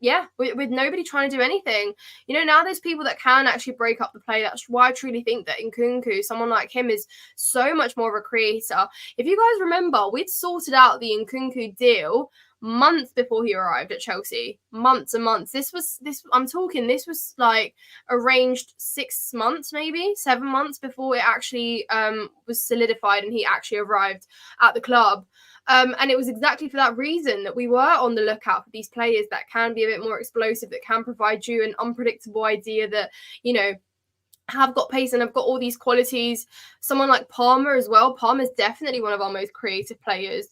nobody trying to do anything. You know, now there's people that can actually break up the play. That's why I truly think that Nkunku, someone like him, is so much more of a creator. If you guys remember, we'd sorted out the Nkunku deal months before he arrived at Chelsea. Months and months. This was like arranged 6 months, maybe 7 months before it actually was solidified and he actually arrived at the club. And it was exactly for that reason that we were on the lookout for these players that can be a bit more explosive, that can provide you an unpredictable idea, that, you know, have got pace and have got all these qualities. Someone like Palmer as well. Palmer's definitely one of our most creative players.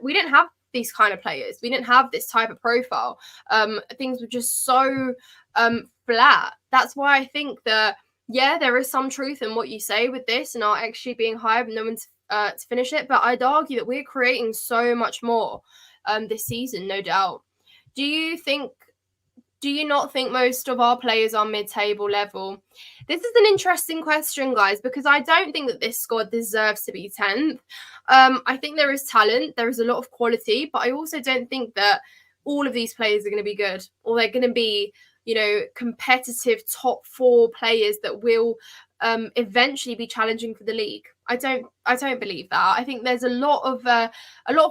We didn't have these kind of players. We didn't have this type of profile. Things were just so flat. That's why I think that, yeah, there is some truth in what you say with this and our actually being higher but no one's to finish it. But I'd argue that we're creating so much more this season, no doubt. Do you not think most of our players are mid-table level? This is an interesting question, guys, because I don't think that this squad deserves to be 10th. I think there is talent, there is a lot of quality, but I also don't think that all of these players are going to be good, or they're going to be, you know, competitive top 4 players that will eventually be challenging for the league. I don't believe that. I think there's a lot of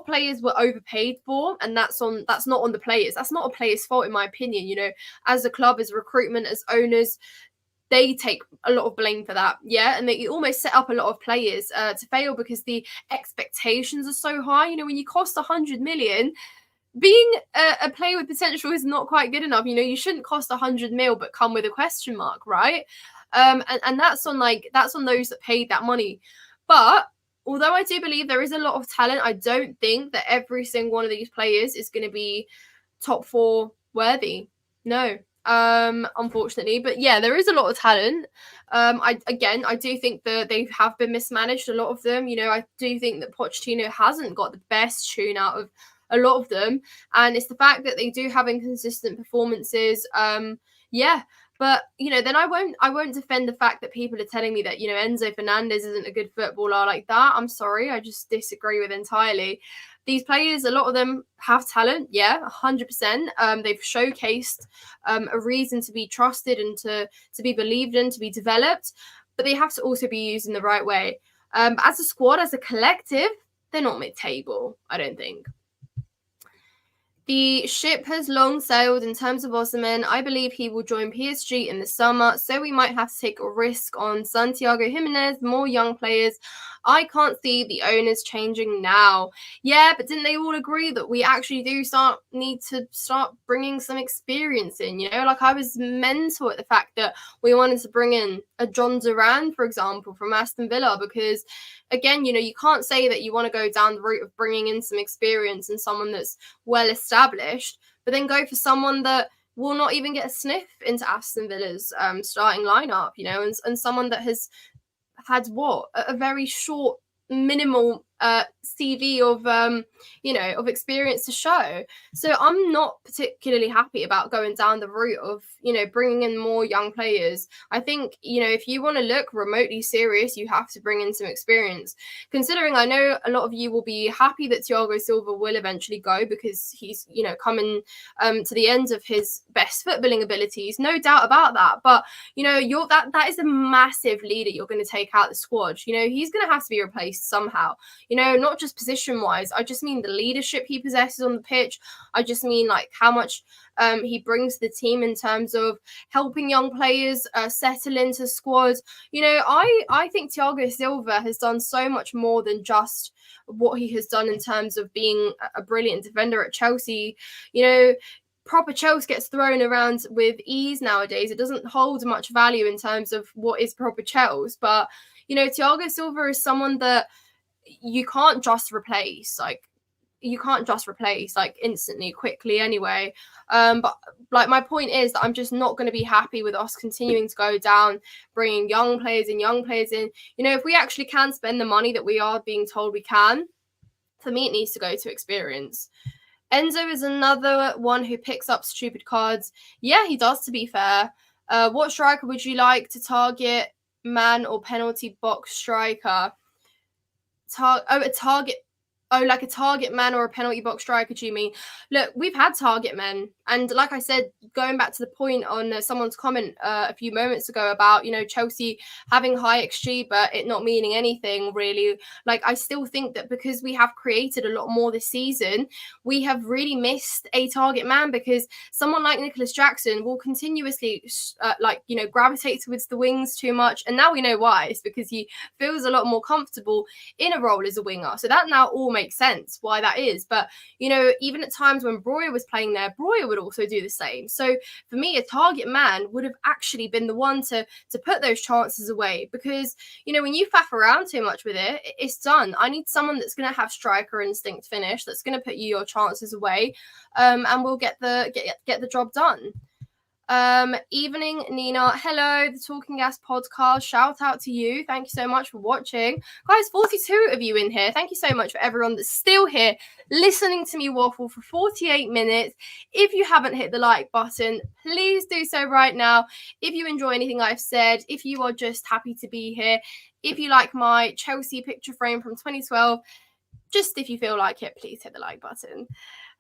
players were overpaid for, and that's not on the players. That's not a player's fault, in my opinion. You know, as a club, as recruitment, as owners, they take a lot of blame for that. Yeah, and they almost set up a lot of players to fail because the expectations are so high. You know, when you cost 100 million. Being a player with potential is not quite good enough. You know, you shouldn't cost 100 mil but come with a question mark, right? And that's on those that paid that money. But although I do believe there is a lot of talent, I don't think that every single one of these players is going to be top 4 worthy. No, unfortunately. But yeah, there is a lot of talent. I do think that they have been mismanaged, a lot of them. You know, I do think that Pochettino hasn't got the best tune out of a lot of them, and it's the fact that they do have inconsistent performances. But, you know, then I won't defend the fact that people are telling me that, you know, Enzo Fernandez isn't a good footballer like that. I'm sorry, I just disagree with entirely. These players, a lot of them have talent, yeah, 100%. They've showcased a reason to be trusted and to be believed in, to be developed, but they have to also be used in the right way. As a squad, as a collective, they're not mid-table, I don't think. The ship has long sailed in terms of Osimhen. I believe he will join PSG in the summer, so we might have to take a risk on Santiago Jimenez, more young players. I can't see the owners changing now. Yeah, but didn't they all agree that we actually do need to start bringing some experience in? You know, like I was mental at the fact that we wanted to bring in a John Duran, for example, from Aston Villa, because again, you know, you can't say that you want to go down the route of bringing in some experience and someone that's well established, but then go for someone that will not even get a sniff into Aston Villa's starting lineup, you know, and someone that has had a very short, minimal CV of you know, of experience to show. So I'm not particularly happy about going down the route of, you know, bringing in more young players. I think, you know, if you want to look remotely serious, you have to bring in some experience. Considering I know a lot of you will be happy that Thiago Silva will eventually go because he's, you know, coming to the end of his best footballing abilities, no doubt about that. But you know, that is a massive leader you're going to take out the squad. You know, he's going to have to be replaced somehow. You know, not just position wise. I just mean the leadership he possesses on the pitch. I just mean like how much he brings to the team in terms of helping young players settle into squads. You know, I think Thiago Silva has done so much more than just what he has done in terms of being a brilliant defender at Chelsea. You know, proper Chelsea gets thrown around with ease nowadays. It doesn't hold much value in terms of what is proper Chelsea. But, you know, Thiago Silva is someone that you can't just replace. You can't just replace instantly, quickly anyway. But like my point is that I'm just not going to be happy with us continuing to go down, bringing young players in. You know, if we actually can spend the money that we are being told we can, for me, it needs to go to experience. Enzo is another one who picks up stupid cards. Yeah, he does, to be fair. What striker would you like to target, man or penalty box striker? A target. Oh, like a target man or a penalty box striker, do you mean? Look, we've had target men. And like I said, going back to the point on someone's comment a few moments ago about, you know, Chelsea having high XG, but it not meaning anything really. Like, I still think that because we have created a lot more this season, we have really missed a target man, because someone like Nicholas Jackson will continuously, gravitate towards the wings too much. And now we know why. It's because he feels a lot more comfortable in a role as a winger. So that now all makes sense why that is. But, you know, even at times when Breuer was playing there, Breuer would also do the same. So for me, a target man would have actually been the one to put those chances away, because, you know, when you faff around too much with it, it's done. I need someone that's going to have striker instinct finish, that's going to put your chances away, and we'll get the job done. Evening, Nina. Hello, the Talking Gas podcast. Shout out to you. Thank you so much for watching. Guys, 42 of you in here. Thank you so much for everyone that's still here listening to me waffle for 48 minutes. If you haven't hit the like button, please do so right now. If you enjoy anything I've said, if you are just happy to be here, if you like my Chelsea picture frame from 2012, just if you feel like it, please hit the like button.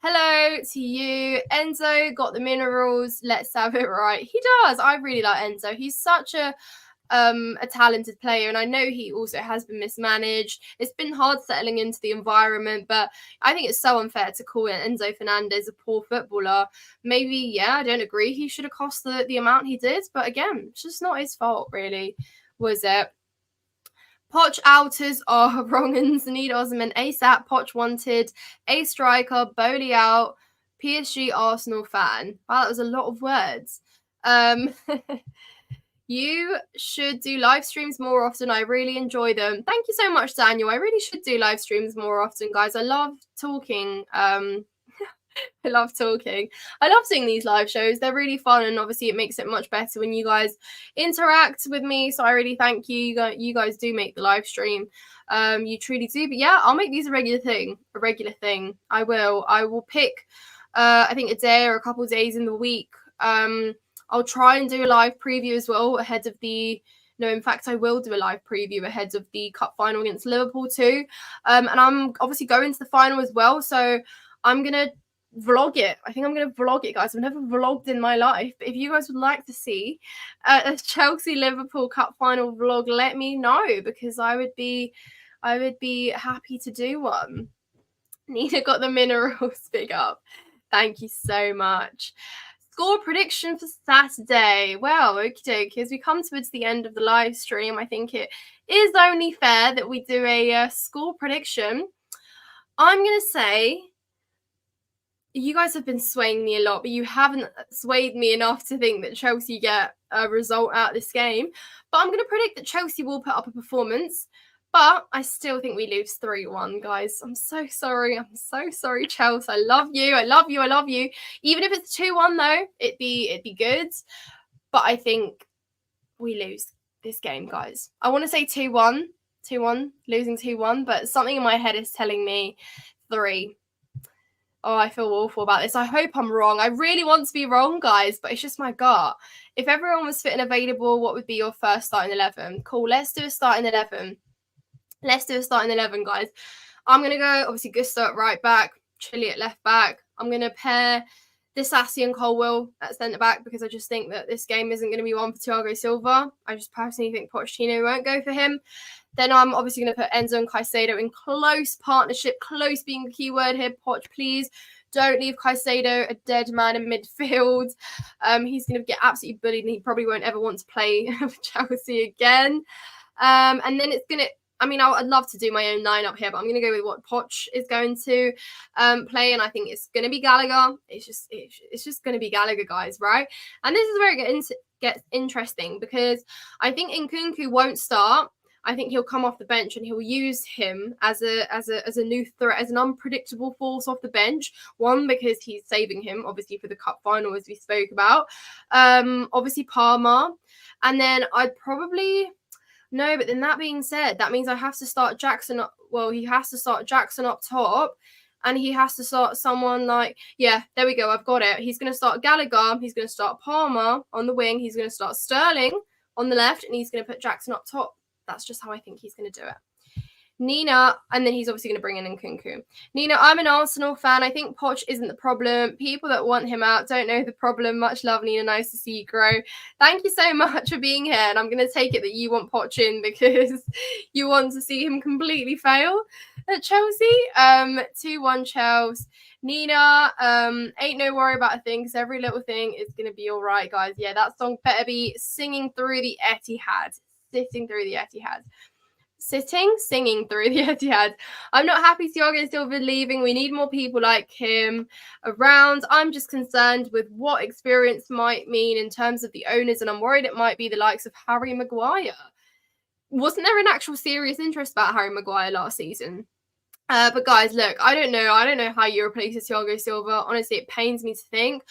Hello to you. Enzo got the minerals. Let's have it right. He does. I really like Enzo. He's such a talented player, and I know he also has been mismanaged. It's been hard settling into the environment, but I think it's so unfair to call Enzo Fernandez a poor footballer. Maybe, yeah, I don't agree he should have cost the amount he did, but again, it's just not his fault, really, was it? Poch outers are wrong and need Osimhen ASAP. Poch wanted a striker, Bowley out, PSG Arsenal fan. Wow, that was a lot of words. You should do live streams more often. I really enjoy them. Thank you so much, Daniel. I really should do live streams more often, guys. I love talking. I love talking. I love seeing these live shows. They're really fun, and obviously it makes it much better when you guys interact with me. So I really thank you. You guys do make the live stream. You truly do. But yeah, I'll make these a regular thing. I will pick I think a day or a couple of days in the week I'll try and do a live preview as well ahead of the. No, in fact, I will do a live preview ahead of the cup final against Liverpool too. And I'm obviously going to the final as well. So I'm going to vlog it. I think I'm going to vlog it, guys. I've never vlogged in my life. But if you guys would like to see a Chelsea Liverpool cup final vlog, let me know, because I would be happy to do one. Nina got the minerals big up. Thank you so much. Score prediction for Saturday. Well, okie dokie, as we come towards the end of the live stream, I think it is only fair that we do a score prediction. I'm going to say, you guys have been swaying me a lot, but you haven't swayed me enough to think that Chelsea get a result out of this game. But I'm going to predict that Chelsea will put up a performance. But I still think we lose 3-1, guys. I'm so sorry. I'm so sorry, Chelsea. I love you. I love you. I love you. Even if it's 2-1, though, it'd be good. But I think we lose this game, guys. I want to say 2-1. 2-1. Losing 2-1. But something in my head is telling me 3. Oh, I feel awful about this. I hope I'm wrong. I really want to be wrong, guys, but it's just my gut. If everyone was fit and available, what would be your first starting 11? Cool. Let's do a starting 11. Let's do a starting 11, guys. I'm going to go, obviously, Gusto at right back, Chile at left back. I'm going to pair Disasi and Colwill at centre-back, because I just think that this game isn't going to be one for Thiago Silva. I just personally think Pochettino won't go for him. Then I'm obviously going to put Enzo and Caicedo in close partnership. Close being the key word here. Poch, please don't leave Caicedo a dead man in midfield. He's going to get absolutely bullied, and he probably won't ever want to play for Chelsea again. And then it's going to... I mean, I'd love to do my own lineup here, but I'm going to go with what Poch is going to play, and I think it's going to be Gallagher. It's just going to be Gallagher, guys, right? And this is where it gets interesting, because I think Nkunku won't start. I think he'll come off the bench, and he'll use him as a new threat, as an unpredictable force off the bench. One, because he's saving him, obviously, for the cup final, as we spoke about. Obviously, Palmer, and then I'd probably... No, but then that being said, that means I have to start Jackson up. Well, he has to start Jackson up top, and he has to start someone like, yeah, there we go. I've got it. He's going to start Gallagher. He's going to start Palmer on the wing. He's going to start Sterling on the left, and he's going to put Jackson up top. That's just how I think he's going to do it. Nina, and then he's obviously going to bring in Nkunku. Nina, I'm an Arsenal fan. I think Poch isn't the problem. People that want him out don't know the problem. Much love, Nina. Nice to see you grow. Thank you so much for being here. And I'm going to take it that you want Poch in because you want to see him completely fail at Chelsea. 2-1 Chelsea. Nina, ain't no worry about a thing, because every little thing is going to be all right, guys. Yeah, that song better be singing through the Etihad. Singing through the Etihad. I'm not happy Thiago Silva leaving. We need more people like him around. I'm just concerned with what experience might mean in terms of the owners, and I'm worried it might be the likes of Harry Maguire. Wasn't there an actual serious interest about Harry Maguire last season? But guys, look, I don't know how you replace Thiago Silva. Honestly, it pains me to think.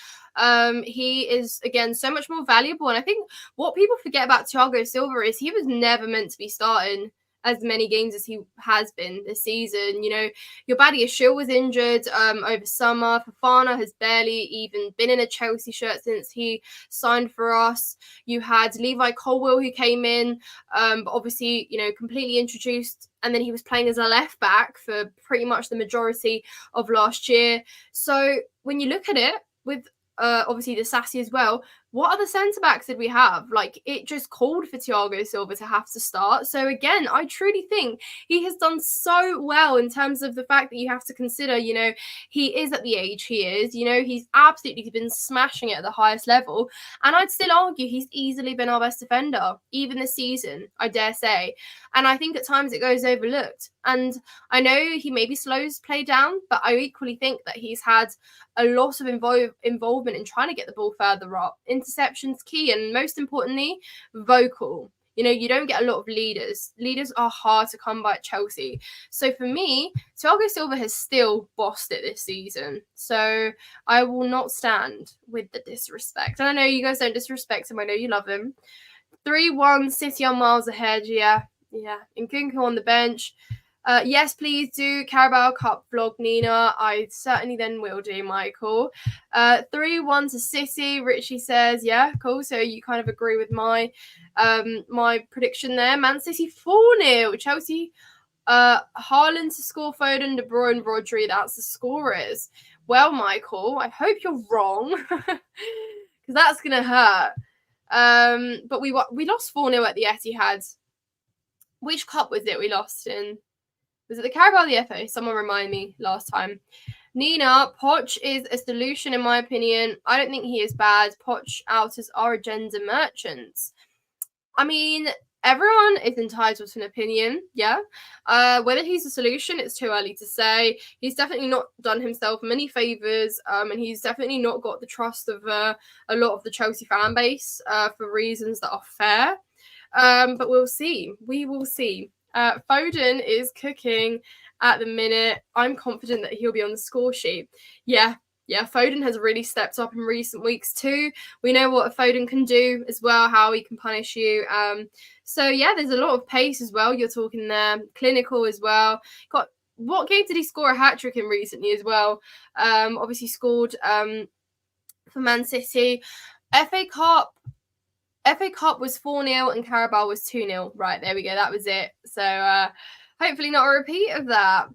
He is, again, so much more valuable. And I think what people forget about Thiago Silva is he was never meant to be starting as many games as he has been this season. You know, your Badia Shill was injured over summer. Fofana has barely even been in a Chelsea shirt since he signed for us. You had Levi Colwill, who came in, but obviously, you know, completely introduced, and then he was playing as a left back for pretty much the majority of last year. So when you look at it, with obviously the Sassy as well, what other centre-backs did we have? Like, it just called for Thiago Silva to have to start. So again, I truly think he has done so well in terms of the fact that you have to consider, you know, he is at the age he is. You know, he's absolutely been smashing it at the highest level. And I'd still argue he's easily been our best defender, even this season, I dare say. And I think at times it goes overlooked. And I know he maybe slows play down, but I equally think that he's had a lot of involvement in trying to get the ball further up. Interceptions key, and most importantly, vocal. You know, you don't get a lot of leaders. Leaders are hard to come by at Chelsea. So for me, Thiago Silva has still bossed it this season. So I will not stand with the disrespect. And I know you guys don't disrespect him. I know you love him. 3-1, City on miles ahead. Yeah. Nkunku on the bench. Yes, please do Carabao Cup vlog, Nina. I certainly then will do, Michael. 3-1 to City. Richie says, yeah, cool. So you kind of agree with my my prediction there. Man City 4-0. Chelsea, Haaland to score, Foden, De Bruyne, Rodri. That's the scorers. Well, Michael, I hope you're wrong, because that's gonna hurt. But we lost 4-0 at the Etihad. Which cup was it we lost in? Was it the Carabao or the FA? Someone remind me last time. Nina, Poch is a solution in my opinion. I don't think he is bad. Poch outers are agenda merchants. I mean, everyone is entitled to an opinion, yeah. Whether he's a solution, it's too early to say. He's definitely not done himself many favours, and he's definitely not got the trust of a lot of the Chelsea fan base for reasons that are fair. But we'll see. We will see. Foden is cooking at the minute. I'm confident that he'll be on the score sheet. Yeah, Foden has really stepped up in recent weeks too. We know what a Foden can do as well, how he can punish you. So yeah, there's a lot of pace as well. You're talking there, clinical as well. What game did he score a hat trick in recently as well? Obviously scored for Man City. FA Cup was 4-0 and Carabao was 2-0. Right, there we go. That was it. So hopefully not a repeat of that.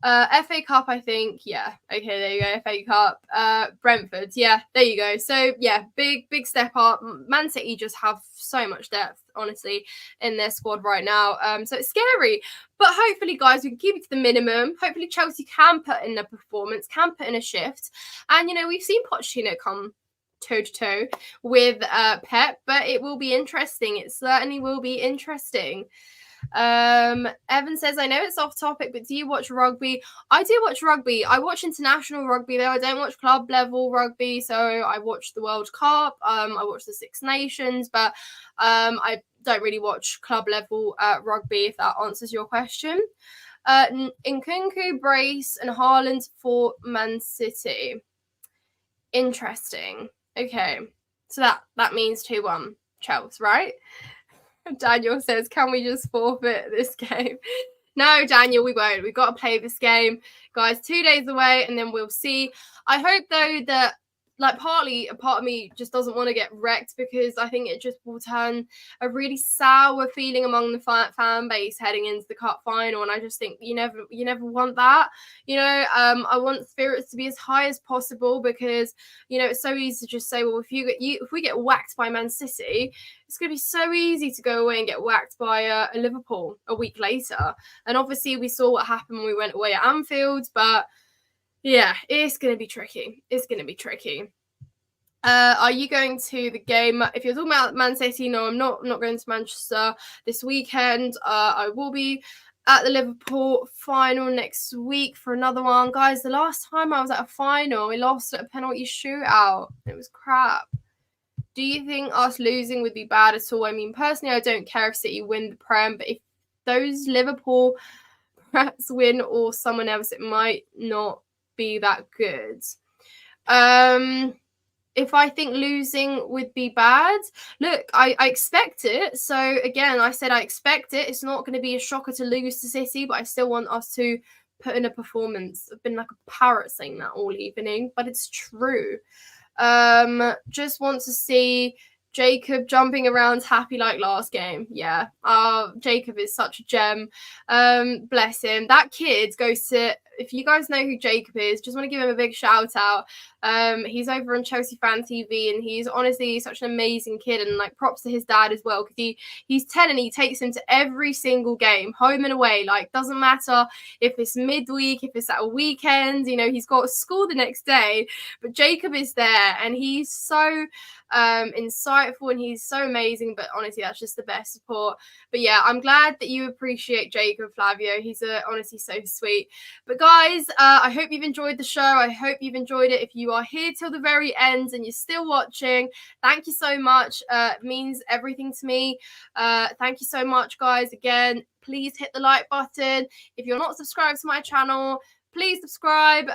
FA Cup, I think. Yeah. Okay, there you go. FA Cup. Brentford. Yeah, there you go. So, yeah, big step up. Man City just have so much depth, honestly, in their squad right now. So it's scary. But hopefully, guys, we can keep it to the minimum. Hopefully, Chelsea can put in a performance, can put in a shift. And, you know, we've seen Pochettino come toe-to-toe with Pep, but it will be interesting. It certainly will be interesting. Evan says, I know it's off topic, but do you watch rugby? I do watch rugby. I watch international rugby though. I don't watch club level rugby. So I watch the World Cup. I watch the Six Nations, but I don't really watch club level rugby, if that answers your question. Nkunku, Brace, and Haaland for Man City. Interesting. Okay. So that means 2-1 Chelsea, right? Daniel says, can we just forfeit this game? No, Daniel, we won't. We've got to play this game. Guys, 2 days away, and then we'll see. I hope, though, that like partly a part of me just doesn't want to get wrecked, because I think it just will turn a really sour feeling among the fan base heading into the cup final, and I just think you never want that. You know, I want spirits to be as high as possible, because you know it's so easy to just say, well, if we get whacked by Man City, it's going to be so easy to go away and get whacked by a Liverpool a week later. And obviously we saw what happened when we went away at Anfield, but yeah, it's going to be tricky. It's going to be tricky. Are you going to the game? If you're talking about Man City, no, I'm not going to Manchester this weekend. I will be at the Liverpool final next week for another one. Guys, the last time I was at a final, we lost at a penalty shootout. It was crap. Do you think us losing would be bad at all? I mean, personally, I don't care if City win the Prem, but if those Liverpool perhaps win or someone else, it might not be that good. If I think losing would be bad, look, I expect it. So again, I said I expect it. It's not going to be a shocker to lose to City, but I still want us to put in a performance. I've been like a parrot saying that all evening, but it's true. Just want to see Jacob jumping around happy like last game. Yeah. Jacob is such a gem. Bless him. That kid goes to, if you guys know who Jacob is, just want to give him a big shout out. He's over on Chelsea Fan TV, and he's honestly such an amazing kid, and like props to his dad as well, because he's 10 and he takes him to every single game, home and away. Like, doesn't matter if it's midweek, if it's at a weekend, you know, he's got school the next day, but Jacob is there, and he's so insightful, and he's so amazing. But honestly, that's just the best support. But yeah, I'm glad that you appreciate Jacob, Flavio. He's honestly so sweet. But guys, I hope you've enjoyed the show. I hope you've enjoyed it. If you are here till the very end and you're still watching, thank you so much. It means everything to me. Thank you so much, guys. Again, please hit the like button. If you're not subscribed to my channel, please subscribe.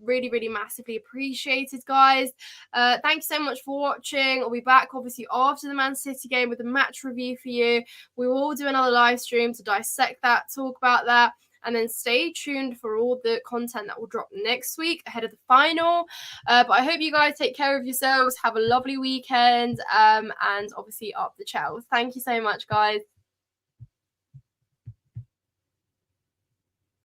really, really massively appreciated, guys. Thank you so much for watching. I'll be back obviously after the Man City game with a match review for you. We will do another live stream to dissect that, talk about that, and then stay tuned for all the content that will drop next week ahead of the final. But I hope you guys take care of yourselves, have a lovely weekend, and obviously up the Chels. Thank you so much, guys.